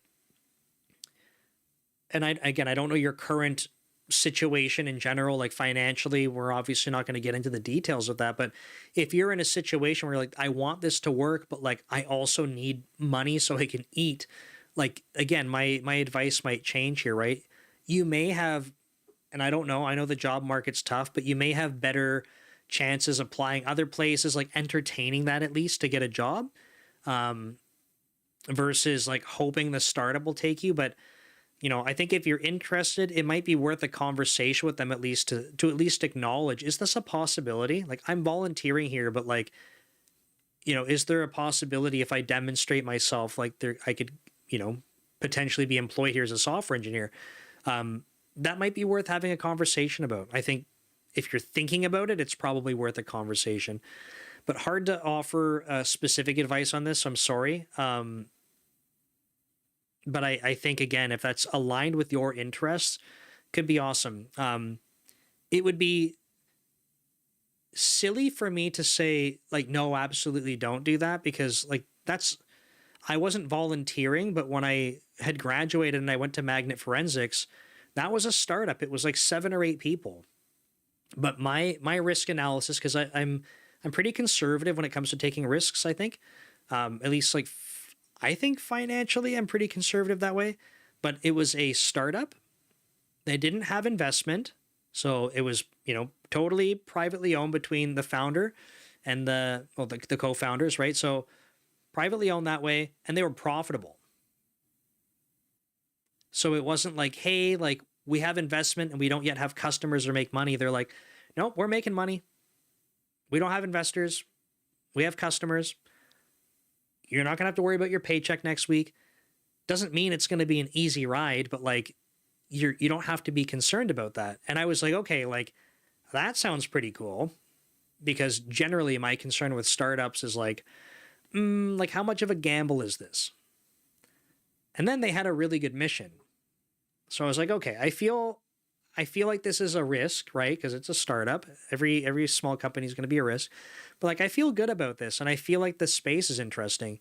Speaker 1: and I don't know your current situation in general, like financially, we're obviously not going to get into the details of that. But if you're in a situation where you're like, I want this to work, but like I also need money so I can eat, like again, my advice might change here, right? You may have, and I don't know, I know the job market's tough, but you may have better chances applying other places, like entertaining that at least to get a job, um, versus like hoping the startup will take you. But I think if you're interested, it might be worth a conversation with them at least to at least acknowledge, is this a possibility? Like I'm volunteering here, but like, is there a possibility if I demonstrate myself, like I could, potentially be employed here as a software engineer? That might be worth having a conversation about. I think if you're thinking about it, it's probably worth a conversation, but hard to offer specific advice on this. So I'm sorry. But I think, again, if that's aligned with your interests, could be awesome. It would be silly for me to say, like, no, absolutely don't do that, because, like, I wasn't volunteering, but when I had graduated and I went to Magnet Forensics, that was a startup. It was like 7 or 8 people. But my risk analysis, because I'm pretty conservative when it comes to taking risks, I think, at least like I think financially I'm pretty conservative that way, but it was a startup. They didn't have investment. So it was, totally privately owned between the founder and the co-founders, right? So privately owned that way, and they were profitable. So it wasn't like, hey, like we have investment and we don't yet have customers or make money. They're like, nope, we're making money. We don't have investors. We have customers. You're not going to have to worry about your paycheck next week. Doesn't mean it's going to be an easy ride, but like you don't have to be concerned about that. And I was like, okay, like that sounds pretty cool, because generally my concern with startups is like how much of a gamble is this? And then they had a really good mission. So I was like, okay, I feel like this is a risk, right? Because it's a startup. Every small company is going to be a risk. But like I feel good about this, and I feel like the space is interesting.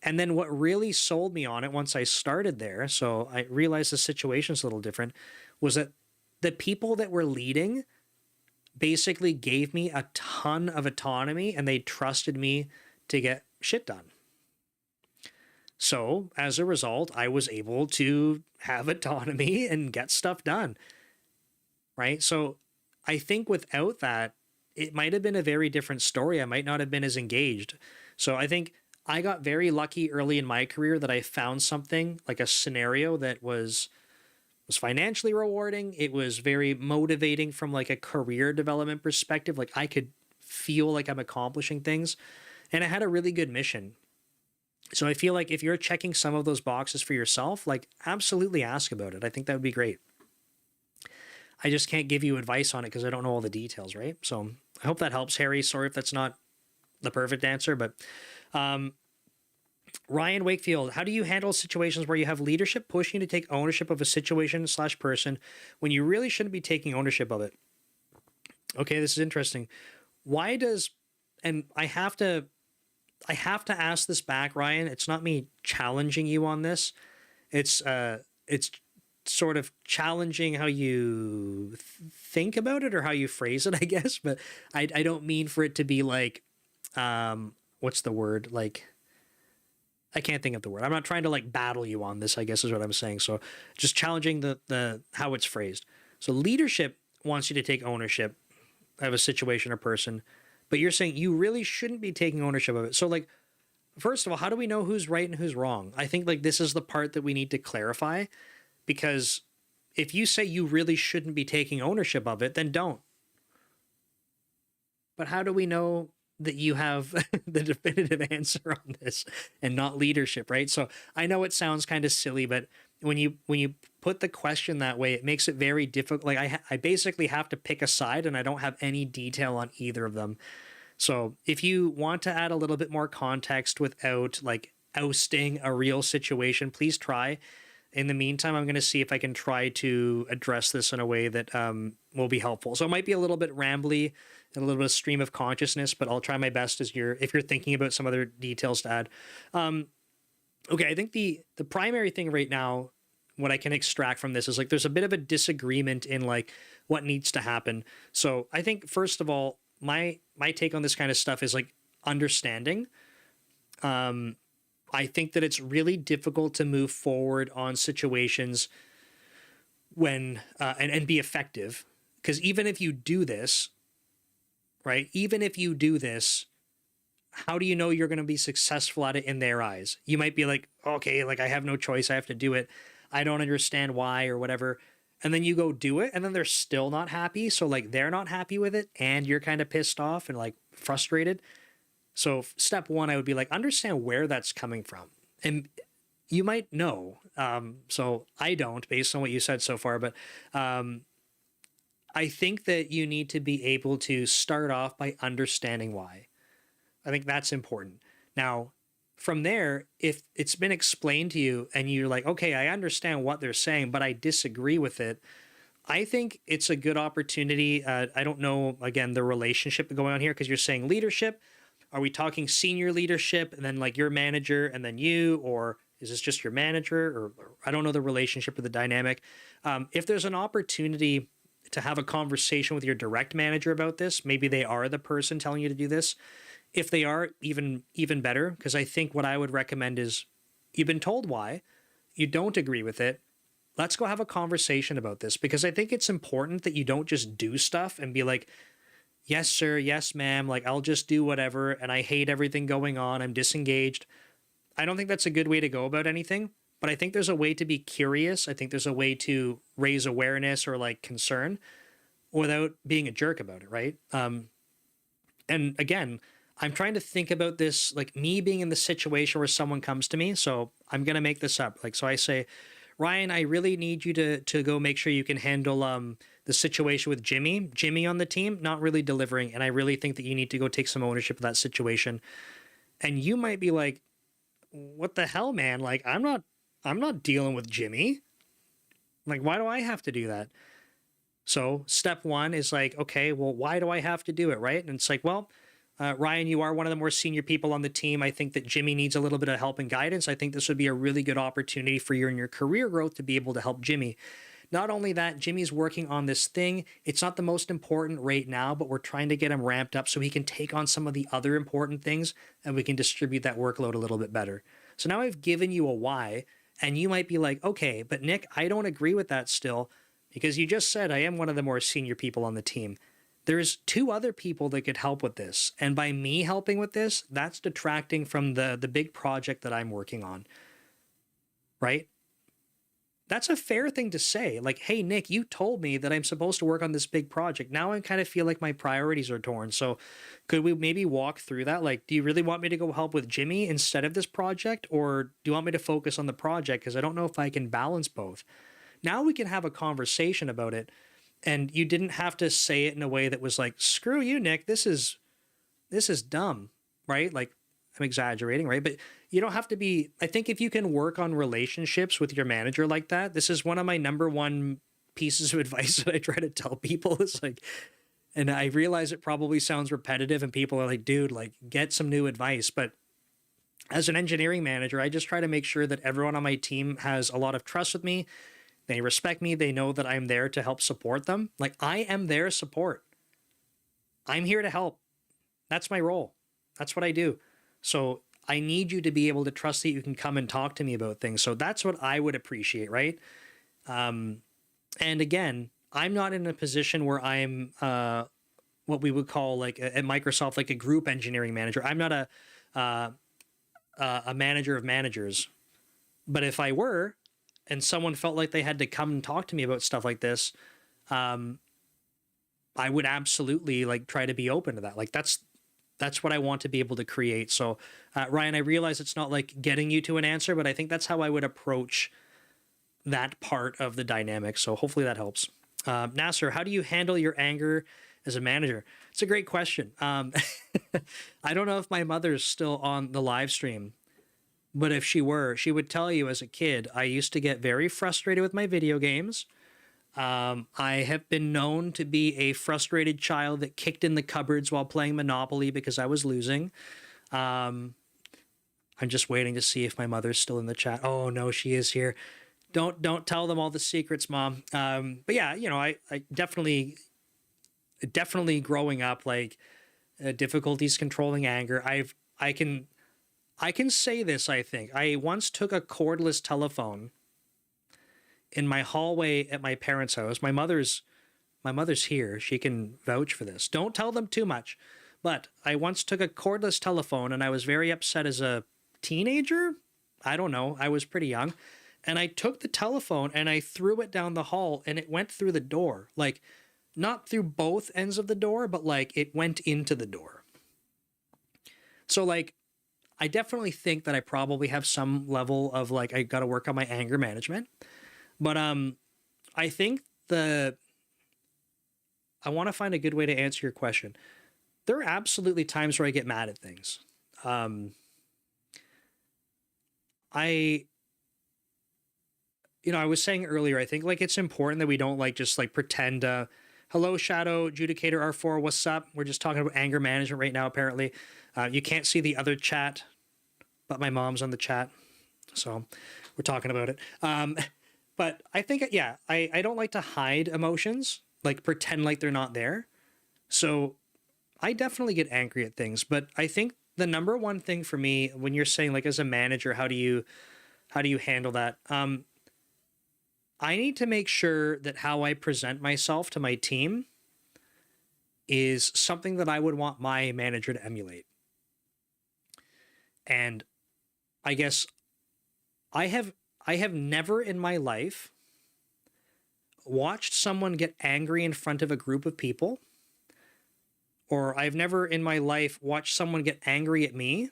Speaker 1: And then what really sold me on it once I started there, so I realized the situation's a little different, was that the people that were leading basically gave me a ton of autonomy, and they trusted me to get shit done. So as a result, I was able to have autonomy and get stuff done. Right? So I think without that, it might have been a very different story. I might not have been as engaged. So I think I got very lucky early in my career that I found something, like a scenario that was financially rewarding. It was very motivating from like a career development perspective. Like I could feel like I'm accomplishing things, and I had a really good mission. So I feel like if you're checking some of those boxes for yourself, like absolutely ask about it. I think that would be great. I just can't give you advice on it because I don't know all the details, right? So I hope that helps, Harry. Sorry if that's not the perfect answer, but Ryan Wakefield, how do you handle situations where you have leadership pushing you to take ownership of a situation / person when you really shouldn't be taking ownership of it? Okay, this is interesting. Why does, and I have to ask this back, Ryan. It's not me challenging you on this. It's sort of challenging how you think about it or how you phrase it, I guess. But I don't mean for it to be like, what's the word? Like, I can't think of the word. I'm not trying to like battle you on this, I guess is what I'm saying. So just challenging the how it's phrased. So leadership wants you to take ownership of a situation or person, but you're saying you really shouldn't be taking ownership of it. So like, first of all, how do we know who's right and who's wrong? I think like this is the part that we need to clarify. Because if you say you really shouldn't be taking ownership of it, then don't. But how do we know that you have the definitive answer on this and not leadership, right? So I know it sounds kind of silly, but when you put the question that way, it makes it very difficult. Like I basically have to pick a side, and I don't have any detail on either of them. So if you want to add a little bit more context without like ousting a real situation, please try. In the meantime, I'm going to see if I can try to address this in a way that will be helpful. So it might be a little bit rambly and a little bit of stream of consciousness, but I'll try my best if you're thinking about some other details to add. Okay, I think the primary thing right now what I can extract from this is like there's a bit of a disagreement in like what needs to happen. So I think first of all, my take on this kind of stuff is like understanding. I think that it's really difficult to move forward on situations when and be effective, because even if you do this, right? Even if you do this, how do you know you're going to be successful at it in their eyes? You might be like, okay, like I have no choice. I have to do it. I don't understand why or whatever. And then you go do it and then they're still not happy. So like they're not happy with it and you're kind of pissed off and like frustrated. So step one, I would be like, understand where that's coming from. And you might know. So I don't based on what you said so far, but I think that you need to be able to start off by understanding why. I think that's important. Now, from there, if it's been explained to you and you're like, okay, I understand what they're saying, but I disagree with it, I think it's a good opportunity. I don't know, again, the relationship going on here, because you're saying leadership. Are we talking senior leadership and then like your manager and then you, or is this just your manager? Or I don't know the relationship or the dynamic. If there's an opportunity to have a conversation with your direct manager about this, maybe they are the person telling you to do this. If they are, even better, because I think what I would recommend is you've been told why, you don't agree with it. Let's go have a conversation about this, because I think it's important that you don't just do stuff and be like, yes, sir, yes, ma'am, like I'll just do whatever and I hate everything going on, I'm disengaged. I don't think that's a good way to go about anything, but I think there's a way to be curious. I think there's a way to raise awareness or like concern without being a jerk about it, right? And again, I'm trying to think about this, like me being in the situation where someone comes to me. So I'm going to make this up. Like, so I say, Ryan, I really need you to go make sure you can handle the situation with Jimmy on the team, not really delivering. And I really think that you need to go take some ownership of that situation. And you might be like, what the hell, man? Like, I'm not dealing with Jimmy. Like, why do I have to do that? So step one is like, okay, well, why do I have to do it? Right. And it's like, well, Ryan, you are one of the more senior people on the team. I think that Jimmy needs a little bit of help and guidance. I think this would be a really good opportunity for you in your career growth to be able to help Jimmy. Not only that, Jimmy's working on this thing. It's not the most important right now, but we're trying to get him ramped up so he can take on some of the other important things and we can distribute that workload a little bit better. So now I've given you a why, and you might be like, okay, but Nick, I don't agree with that still, because you just said I am one of the more senior people on the team. There's two other people that could help with this. And by me helping with this, that's detracting from the big project that I'm working on, right? That's a fair thing to say. Like, hey, Nick, you told me that I'm supposed to work on this big project. Now I kind of feel like my priorities are torn. So could we maybe walk through that? Like, do you really want me to go help with Jimmy instead of this project? Or do you want me to focus on the project? Because I don't know if I can balance both. Now we can have a conversation about it. And you didn't have to say it in a way that was like, screw you, Nick, this is dumb, right? Like, I'm exaggerating, right? But you don't have to be, I think if you can work on relationships with your manager like that, this is one of my number one pieces of advice that I try to tell people is like, and I realize it probably sounds repetitive and people are like, dude, like get some new advice. But as an engineering manager, I just try to make sure that everyone on my team has a lot of trust with me. They respect me. They know that I'm there to help support them. Like, I am their support. I'm here to help. That's my role. That's what I do. So I need you to be able to trust that you can come and talk to me about things. So that's what I would appreciate, right? And again, I'm not in a position where I'm what we would call like at Microsoft, like a group engineering manager. I'm not a manager of managers. But if I were, and someone felt like they had to come and talk to me about stuff like this, I would absolutely like try to be open to that. Like that's what I want to be able to create. So Ryan, I realize it's not like getting you to an answer, but I think that's how I would approach that part of the dynamic. So hopefully that helps. Nasser, how do you handle your anger as a manager? It's a great question. I don't know if my mother's still on the live stream. But if she were, she would tell you as a kid, I used to get very frustrated with my video games. I have been known to be a frustrated child that kicked in the cupboards while playing Monopoly because I was losing. I'm just waiting to see if my mother's still in the chat. Oh, no, she is here. don't tell them all the secrets, Mom. But yeah, you know, I definitely growing up, like difficulties controlling anger. I can say this. I think I once took a cordless telephone in my hallway at my parents' house. My mother's here. She can vouch for this. Don't tell them too much. But I once took a cordless telephone and I was very upset as a teenager. I don't know. I was pretty young. And I took the telephone and I threw it down the hall and it went through the door. Like, not through both ends of the door, but like it went into the door. So like, I definitely think that I probably have some level of like, I got to work on my anger management. But I think I want to find a good way to answer your question. There are absolutely times where I get mad at things. I was saying earlier, I think like it's important that we don't like just like pretend, hello, Shadow Adjudicator R4, what's up? We're just talking about anger management right now, apparently. You can't see the other chat, but my mom's on the chat, so we're talking about it. But I think, yeah, I don't like to hide emotions, like pretend like they're not there. So I definitely get angry at things, but I think the number one thing for me, when you're saying like as a manager, how do you handle that? I need to make sure that how I present myself to my team is something that I would want my manager to emulate. And I guess I have never in my life watched someone get angry in front of a group of people, or I've never in my life watched someone get angry at me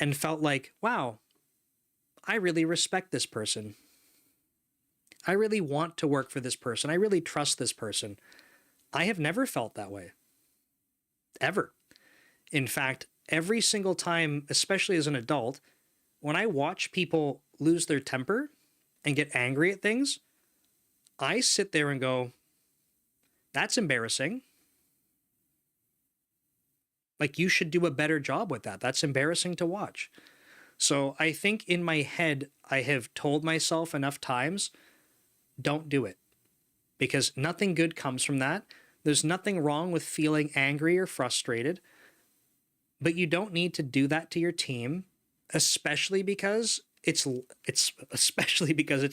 Speaker 1: and felt like, wow, I really respect this person. I really want to work for this person. I really trust this person. I have never felt that way. Ever. In fact, every single time, especially as an adult, when I watch people lose their temper and get angry at things, I sit there and go, that's embarrassing. Like, you should do a better job with that. That's embarrassing to watch. So I think in my head, I have told myself enough times, don't do it, because nothing good comes from that. There's nothing wrong with feeling angry or frustrated, but you don't need to do that to your team, especially because it's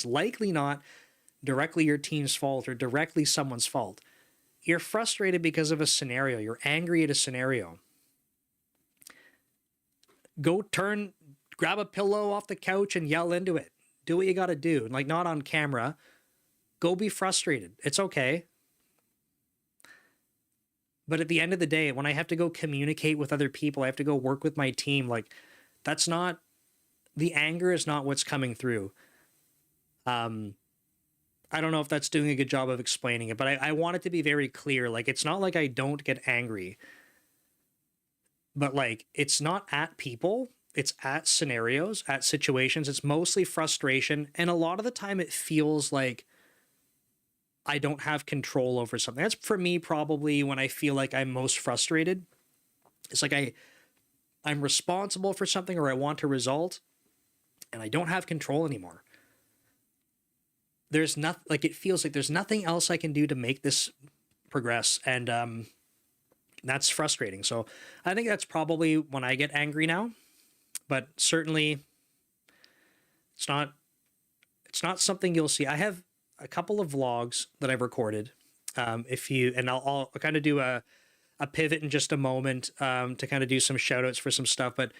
Speaker 1: likely not directly your team's fault or directly someone's fault. You're frustrated because of a scenario. You're angry at a scenario. Go grab a pillow off the couch and yell into it. Do what you got to do. Like, not on camera. Go be frustrated. It's okay. But at the end of the day, when I have to go communicate with other people, I have to go work with my team, like, that's not, the anger is not what's coming through. I don't know if that's doing a good job of explaining it, but I want it to be very clear. Like, it's not like I don't get angry, but like, it's not at people, it's at scenarios, at situations. It's mostly frustration. And a lot of the time it feels like I don't have control over something. That's for me probably when I feel like I'm most frustrated. It's like I'm responsible for something, or I want a result, and I don't have control anymore. There's nothing, like, it feels like there's nothing else I can do to make this progress, and that's frustrating. So I think that's probably when I get angry now, but certainly it's not something you'll see. I have a couple of vlogs that I've recorded. I'll kind of do a pivot in just a moment to kind of do some shout outs for some stuff. But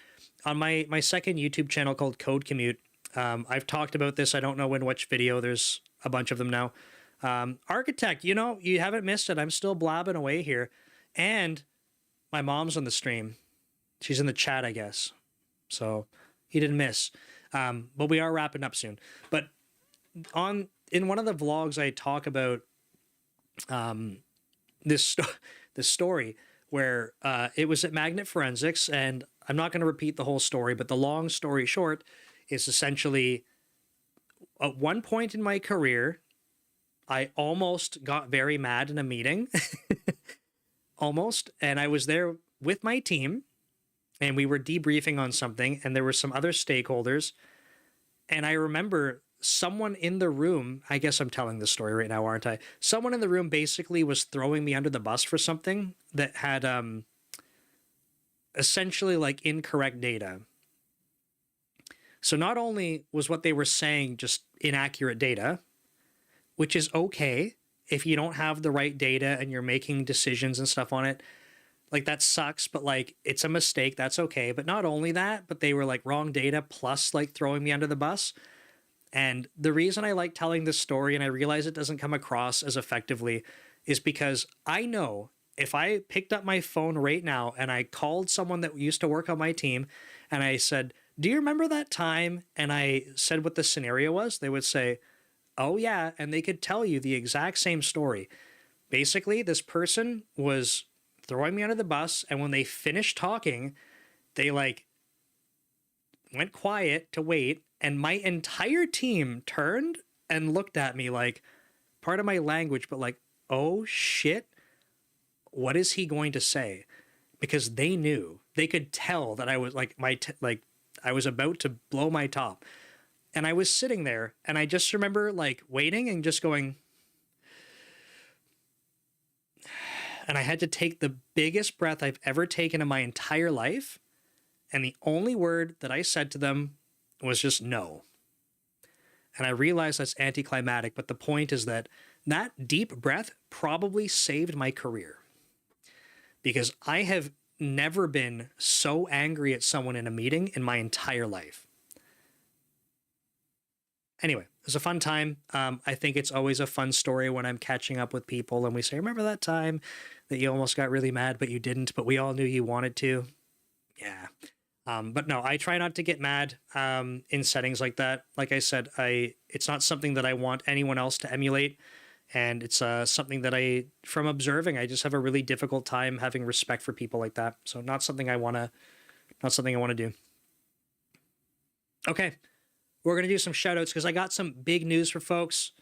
Speaker 1: on my second YouTube channel called Code Commute, I've talked about this. I don't know in which video. There's a bunch of them now. Architect, you haven't missed it. I'm still blabbing away here. And my mom's on the stream. She's in the chat, I guess. So he didn't miss. But we are wrapping up soon. But in one of the vlogs, I talk about this story where it was at Magnet Forensics, and I'm not going to repeat the whole story, but the long story short is essentially, at one point in my career, I almost got very mad in a meeting, almost, and I was there with my team, and we were debriefing on something, and there were some other stakeholders, and I remember someone in the room, I guess I'm telling this story right now, aren't I? Someone in the room basically was throwing me under the bus for something that had essentially like incorrect data. So not only was what they were saying just inaccurate data, which is okay if you don't have the right data and you're making decisions and stuff on it. Like, that sucks, but like, it's a mistake. That's okay. But not only that, but they were like wrong data plus like throwing me under the bus. And the reason I like telling this story, and I realize it doesn't come across as effectively, is because I know if I picked up my phone right now and I called someone that used to work on my team and I said, do you remember that time? And I said what the scenario was, they would say, oh yeah. And they could tell you the exact same story. Basically, this person was throwing me under the bus. And when they finished talking, they like went quiet to wait. And my entire team turned and looked at me like, part of my language, but like, oh shit, what is he going to say? Because they knew, they could tell that I was like, I was about to blow my top. And I was sitting there and I just remember like waiting and just going, and I had to take the biggest breath I've ever taken in my entire life. And the only word that I said to them was just no. And I realized that's anticlimactic, but the point is that that deep breath probably saved my career, because I have never been so angry at someone in a meeting in my entire life. Anyway, it was a fun time. I think it's always a fun story when I'm catching up with people and we say, remember that time that you almost got really mad, but you didn't, but we all knew you wanted to? Yeah. But no, I try not to get mad in settings like that. Like I said, it's not something that I want anyone else to emulate. And it's something that from observing, I just have a really difficult time having respect for people like that. So not something I want to do. Okay. We're going to do some shout outs because I got some big news for folks.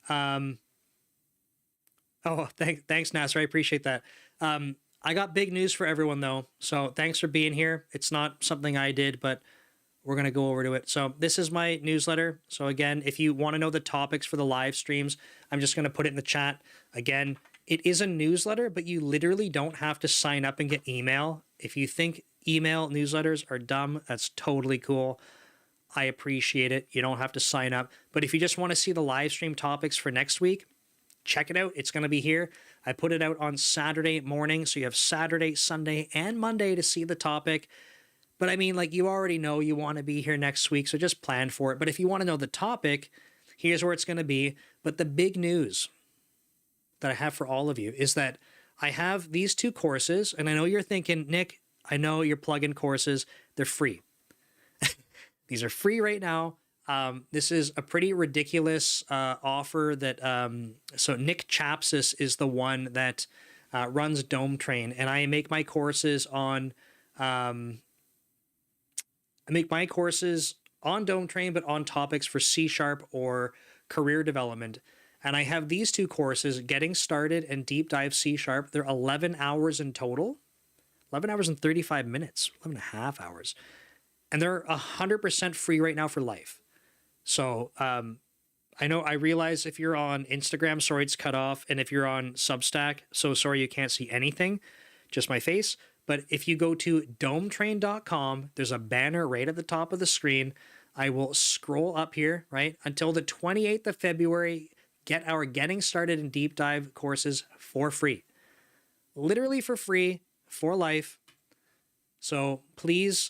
Speaker 1: Thanks, Nasser. I appreciate that. I got big news for everyone, though. So thanks for being here. It's not something I did, but we're going to go over to it. So this is my newsletter. So again, if you want to know the topics for the live streams, I'm just going to put it in the chat. Again, it is a newsletter, but you literally don't have to sign up and get email. If you think email newsletters are dumb, that's totally cool. I appreciate it. You don't have to sign up. But if you just want to see the live stream topics for next week, check it out. It's going to be here. I put it out on Saturday morning. So you have Saturday, Sunday, and Monday to see the topic. But I mean, like, you already know you want to be here next week, so just plan for it. But if you want to know the topic, here's where it's going to be. But the big news that I have for all of you is that I have these two courses. And I know you're thinking, Nick, I know you're plugging courses. They're free. These are free right now. This is a pretty ridiculous offer that, so Nick Chapsis is the one that runs Dome Train, and I make my courses on, Dome Train, but on topics for C# or career development. And I have these two courses, Getting Started and Deep Dive C#. They're 11 hours in total, 11 hours and 35 minutes, 11 and a half hours. And they're 100% free right now for life. So I realize if you're on Instagram, sorry it's cut off. And if you're on Substack, so sorry you can't see anything, just my face. But if you go to dometrain.com, there's a banner right at the top of the screen. I will scroll up here, right? Until the 28th of February, get our Getting Started in Deep Dive courses for free. Literally for free, for life. So please...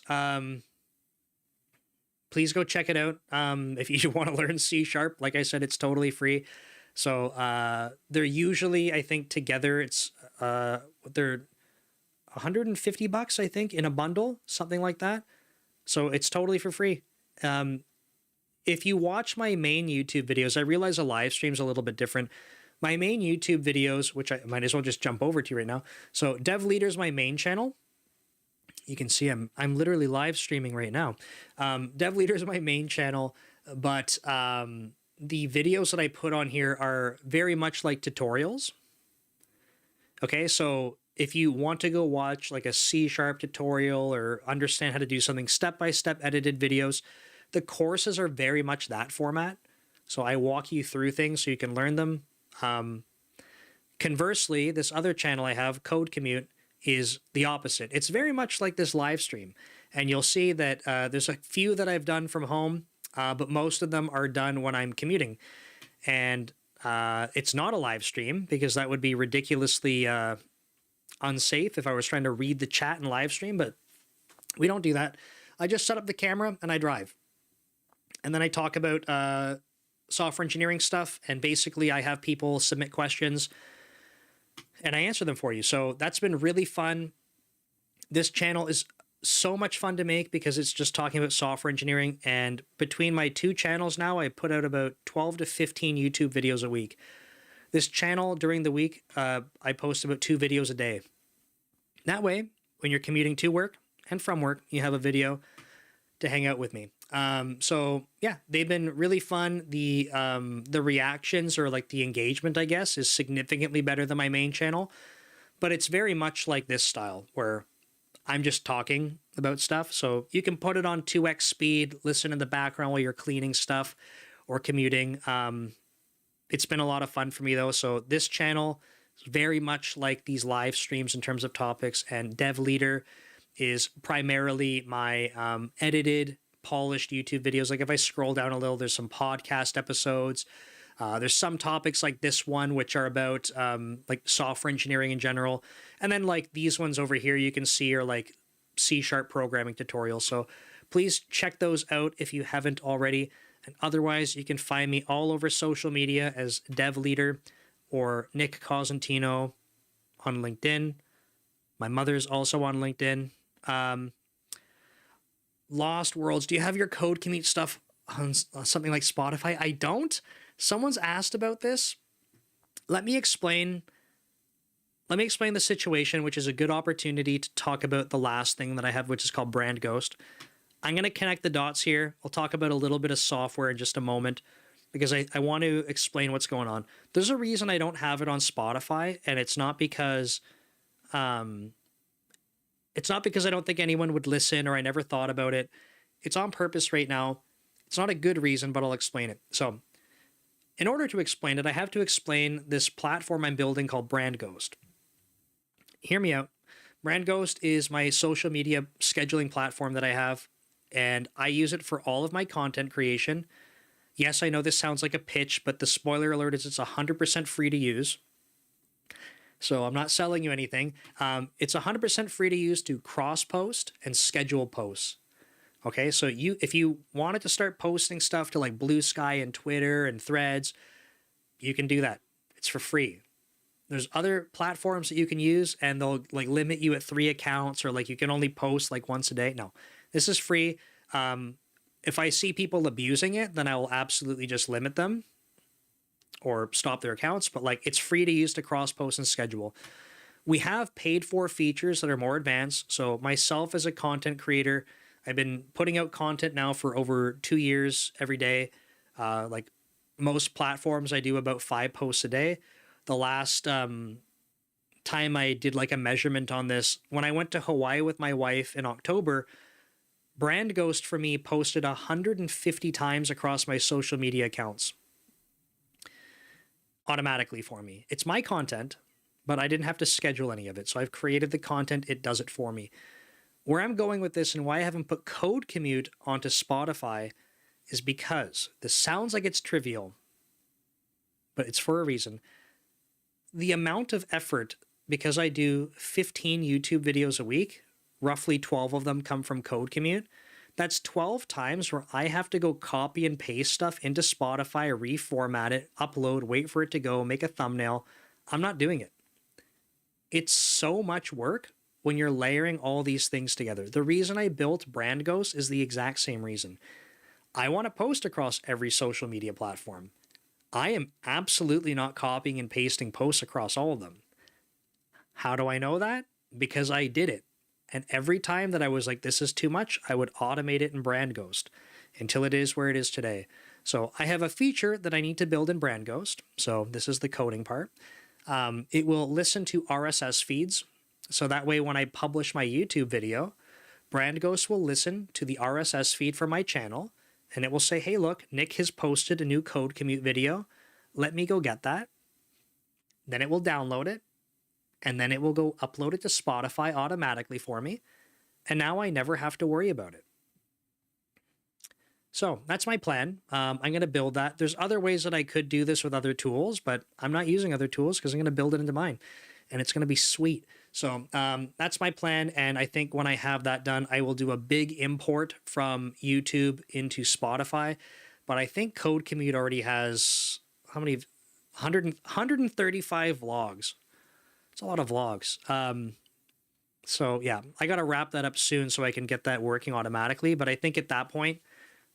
Speaker 1: please go check it out. If you want to learn C#, like I said, it's totally free. So they're usually, I think together it's they're $150, I think, in a bundle, something like that. So it's totally for free. If you watch my main YouTube videos, I realize a live stream's a little bit different. My main YouTube videos, which I might as well just jump over to right now. So Dev Leader is my main channel. You can see I'm literally live streaming right now. Dev Leader is my main channel, but the videos that I put on here are very much like tutorials. Okay, so if you want to go watch like a C# tutorial or understand how to do something step-by-step edited videos, the courses are very much that format. So I walk you through things so you can learn them. Conversely, this other channel I have, Code Commute, is the opposite. It's very much like this live stream. And you'll see that there's a few that I've done from home, but most of them are done when I'm commuting. And it's not a live stream because that would be ridiculously unsafe if I was trying to read the chat and live stream, but we don't do that. I just set up the camera and I drive. And then I talk about software engineering stuff, and basically I have people submit questions and I answer them for you. So that's been really fun. This channel is so much fun to make because it's just talking about software engineering. And between my two channels now, I put out about 12 to 15 YouTube videos a week. This channel during the week, I post about 2 videos a day. That way, when you're commuting to work and from work, you have a video to hang out with me. So yeah, they've been really fun. The reactions, or like the engagement, I guess, is significantly better than my main channel, but it's very much like this style where I'm just talking about stuff. So you can put it on 2x speed, listen in the background while you're cleaning stuff or commuting. It's been a lot of fun for me though. So this channel is very much like these live streams in terms of topics, and Dev Leader is primarily my edited, polished YouTube videos. Like if I scroll down a little, there's some podcast episodes. There's some topics like this one, which are about like software engineering in general. And then like these ones over here, you can see are like C# programming tutorials. So please check those out if you haven't already. And otherwise, you can find me all over social media as Dev Leader or Nick Cosentino on LinkedIn. My mother's also on LinkedIn. Lost Worlds, do you have your Code Commute stuff on something like Spotify? I don't. Someone's asked about this. Let me explain the situation, which is a good opportunity to talk about the last thing that I have, which is called Brand Ghost. I'm going to connect the dots here. I'll talk about a little bit of software in just a moment because I want to explain what's going on. There's a reason I don't have it on Spotify, and it's not because I don't think anyone would listen or I never thought about it. It's on purpose right now. It's not a good reason, but I'll explain it. So in order to explain it, I have to explain this platform I'm building called Brand Ghost. Hear me out. Brand Ghost is my social media scheduling platform that I have, and I use it for all of my content creation. Yes, I know this sounds like a pitch, but the spoiler alert is it's 100% free to use. So I'm not selling you anything. It's 100% free to use to cross-post and schedule posts. Okay, so if you wanted to start posting stuff to like Blue Sky and Twitter and Threads, you can do that. It's for free. There's other platforms that you can use, and they'll like limit you at 3 accounts, or like you can only post like once a day. No, this is free. If I see people abusing it, then I will absolutely just limit them or stop their accounts. But like it's free to use to cross post and schedule. We have paid for features that are more advanced. So myself as a content creator, I've been putting out content now for over 2 years every day. Like most platforms, I do about 5 posts a day. The last time I did like a measurement on this, when I went to Hawaii with my wife in October, Brand Ghost for me posted 150 times across my social media accounts automatically for me. It's my content, but I didn't have to schedule any of it. So I've created the content. It does it for me. Where I'm going with this and why I haven't put Code Commute onto Spotify is because this sounds like it's trivial, but it's for a reason. The amount of effort, because I do 15 YouTube videos a week, roughly 12 of them come from Code Commute. That's 12 times where I have to go copy and paste stuff into Spotify, reformat it, upload, wait for it to go, make a thumbnail. I'm not doing it. It's so much work when you're layering all these things together. The reason I built Brand Ghost is the exact same reason. I want to post across every social media platform. I am absolutely not copying and pasting posts across all of them. How do I know that? Because I did it. And every time that I was like, this is too much, I would automate it in Brand Ghost until it is where it is today. So I have a feature that I need to build in Brand Ghost. So this is the coding part. It will listen to RSS feeds. So that way, when I publish my YouTube video, Brand Ghost will listen to the RSS feed for my channel and it will say, hey, look, Nick has posted a new code commute video. Let me go get that. Then it will download it, and then it will go upload it to Spotify automatically for me. And now I never have to worry about it. So that's my plan. I'm going to build that. There's other ways that I could do this with other tools, but I'm not using other tools because I'm going to build it into mine, and it's going to be sweet. So that's my plan. And I think when I have that done, I will do a big import from YouTube into Spotify. But I think Code Commute already has how many? 135 vlogs. It's a lot of vlogs. So yeah, I got to wrap that up soon so I can get that working automatically. But I think at that point,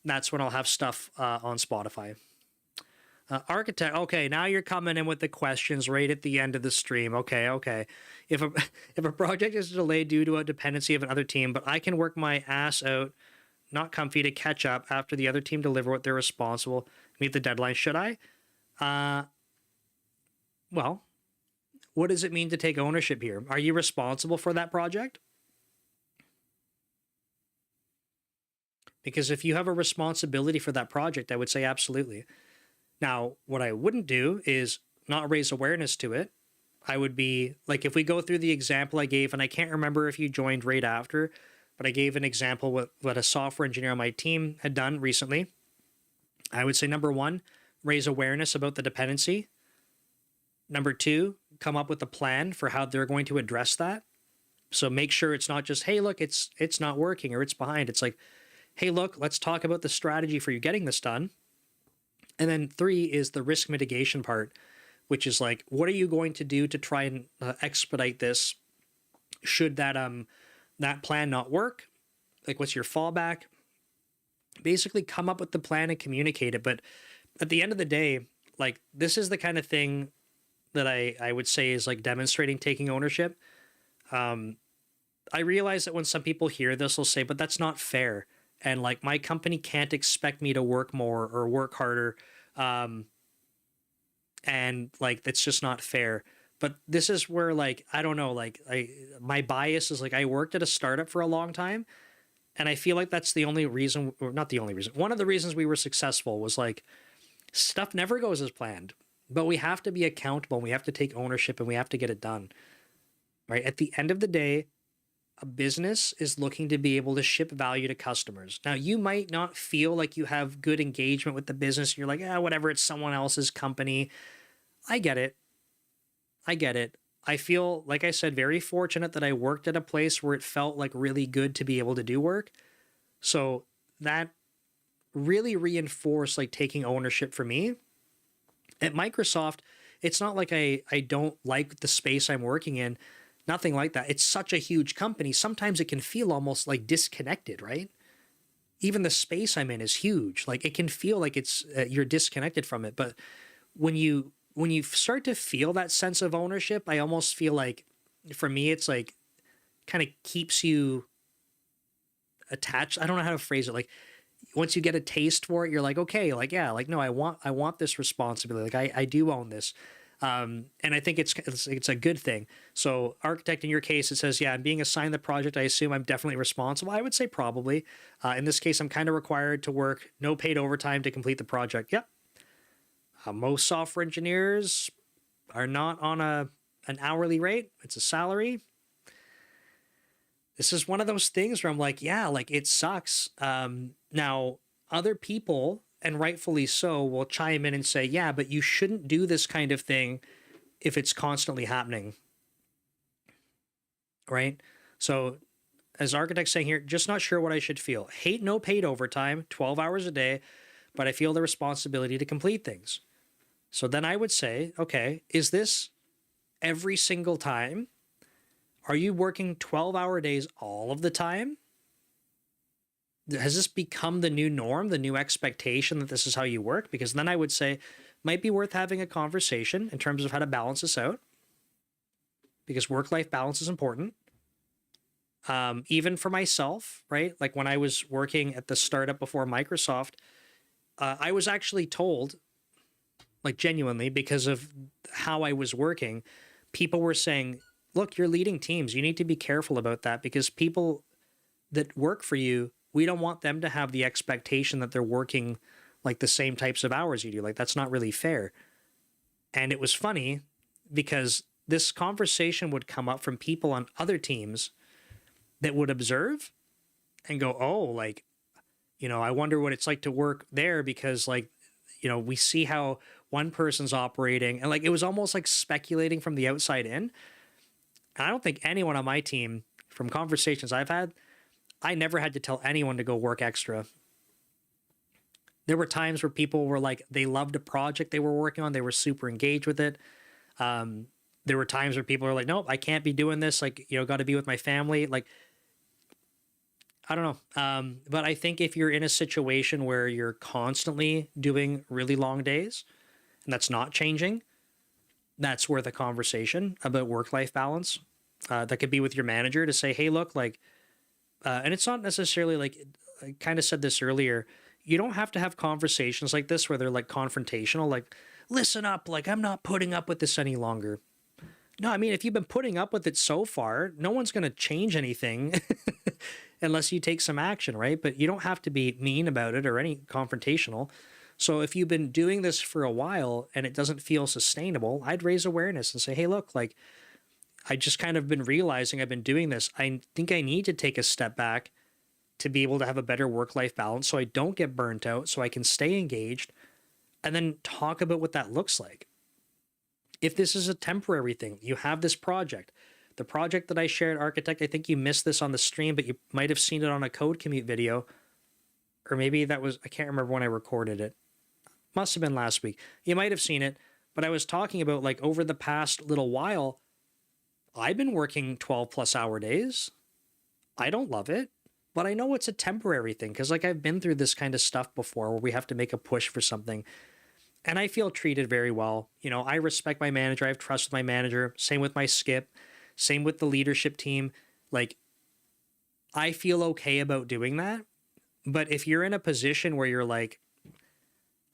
Speaker 1: that's when I'll have stuff on Spotify. Architect, okay, now you're coming in with the questions right at the end of the stream. Okay. If a project is delayed due to a dependency of another team, but I can work my ass out, not comfy, to catch up after the other team deliver what they're responsible, meet the deadline, should I? Well, what does it mean to take ownership here? Are you responsible for that project? Because if you have a responsibility for that project, I would say absolutely. Now, what I wouldn't do is not raise awareness to it. I would be like, if we go through the example I gave, and I can't remember if you joined right after, but I gave an example what a software engineer on my team had done recently. I would say, number one, raise awareness about the dependency. Number two, come up with a plan for how they're going to address that. So make sure it's not just, hey, look, it's not working or it's behind. It's like, hey, look, let's talk about the strategy for you getting this done. And then three is the risk mitigation part, which is like, what are you going to do to try and expedite this? Should that plan not work? Like, what's your fallback? Basically come up with the plan and communicate it. But at the end of the day, like, this is the kind of thing that I would say is like demonstrating taking ownership. I realize that when some people hear this, they'll say, but that's not fair. And like, my company can't expect me to work more or work harder. And like, that's just not fair. But this is where, like, I don't know, like, my bias is like, I worked at a startup for a long time, and I feel like that's the only reason, or not the only reason, one of the reasons we were successful was like, stuff never goes as planned, but we have to be accountable, and we have to take ownership, and we have to get it done, right? At the end of the day, a business is looking to be able to ship value to customers. Now, you might not feel like you have good engagement with the business. You're like, whatever, it's someone else's company. I get it. I feel, like I said, very fortunate that I worked at a place where it felt like really good to be able to do work. So that really reinforced like taking ownership for me. At Microsoft, it's not like I don't like the space I'm working in. Nothing like that. It's such a huge company. Sometimes it can feel almost like disconnected, right? Even the space I'm in is huge. Like, it can feel like it's you're disconnected from it. But when you start to feel that sense of ownership, I almost feel like, for me, it's like kind of keeps you attached. I don't know how to phrase it. Like, once you get a taste for it, you're like, okay, like, yeah, like, no, I want this responsibility. Like, I do own this. And I think it's a good thing. So architect, in your case, it says, yeah, I'm being assigned the project. I assume I'm definitely responsible. I would say probably. In this case, I'm kind of required to work no paid overtime to complete the project. Yep. Most software engineers are not on an hourly rate. It's a salary. This is one of those things where I'm like, yeah, like, it sucks. Now, other people, and rightfully so, will chime in and say, yeah, but you shouldn't do this kind of thing if it's constantly happening, right? So as architects saying here, just not sure what I should feel. Hate no paid overtime, 12 hours a day, but I feel the responsibility to complete things. So then I would say, okay, is this every single time? Are you working 12-hour days all of the time? Has this become the new norm, the new expectation that this is how you work? Because then I would say, might be worth having a conversation in terms of how to balance this out, because work-life balance is important. Even for myself, right? Like, when I was working at the startup before Microsoft, I was actually told, like, genuinely, because of how I was working, people were saying, look, you're leading teams. You need to be careful about that, because people that work for you we don't want them to have the expectation that they're working like the same types of hours you do. Like, that's not really fair. And it was funny because this conversation would come up from people on other teams that would observe and go, oh, like, I wonder what it's like to work there because, like, we see how one person's operating. And like, it was almost like speculating from the outside in. And I don't think anyone on my team, from conversations I've had, I never had to tell anyone to go work extra. There were times where people were like, they loved a project they were working on. They were super engaged with it. There were times where people are like, nope, I can't be doing this. Like, got to be with my family. Like, I don't know. But I think if you're in a situation where you're constantly doing really long days and that's not changing, that's where the conversation about work-life balance, that could be with your manager to say, hey, look, like, and it's not necessarily like, I kind of said this earlier, you don't have to have conversations like this where they're like confrontational, like, listen up, like, I'm not putting up with this any longer. No, I mean, if you've been putting up with it so far, no one's going to change anything unless you take some action, right? But you don't have to be mean about it or any confrontational. So if you've been doing this for a while and it doesn't feel sustainable, I'd raise awareness and say, hey, look, like, I just kind of been realizing I've been doing this. I think I need to take a step back to be able to have a better work-life balance so I don't get burnt out, so I can stay engaged, and then talk about what that looks like. If this is a temporary thing, you have this project. The project that I shared, Architect, I think you missed this on the stream, but you might have seen it on a Code Commute video. Or maybe that was, I can't remember when I recorded it. Must have been last week. You might have seen it, but I was talking about, like, over the past little while, I've been working 12+ hour days. I don't love it, but I know it's a temporary thing because, like, I've been through this kind of stuff before where we have to make a push for something. And I feel treated very well. I respect my manager. I have trust with my manager. Same with my skip. Same with the leadership team. Like, I feel okay about doing that. But if you're in a position where you're like,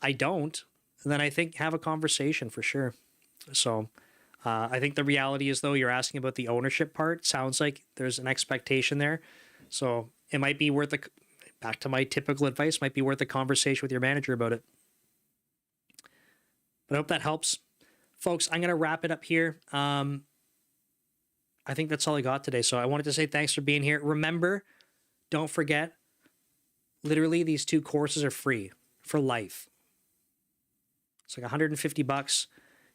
Speaker 1: I don't, then I think have a conversation for sure. So I think the reality is, though, you're asking about the ownership part. Sounds like there's an expectation there. So it might be worth back to my typical advice, might be worth a conversation with your manager about it. But I hope that helps. Folks, I'm going to wrap it up here. I think that's all I got today. So I wanted to say thanks for being here. Remember, don't forget, literally these 2 courses are free for life. It's like $150.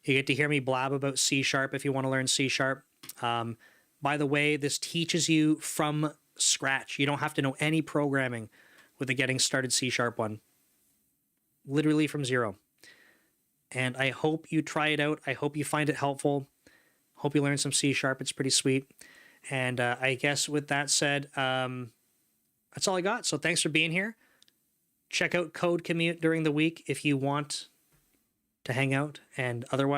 Speaker 1: You get to hear me blab about C# if you want to learn C#. By the way, this teaches you from scratch. You don't have to know any programming with the Getting Started C# one. Literally from zero. And I hope you try it out. I hope you find it helpful. Hope you learn some C#. It's pretty sweet. And I guess with that said, that's all I got. So thanks for being here. Check out Code Commute during the week if you want to hang out. And otherwise,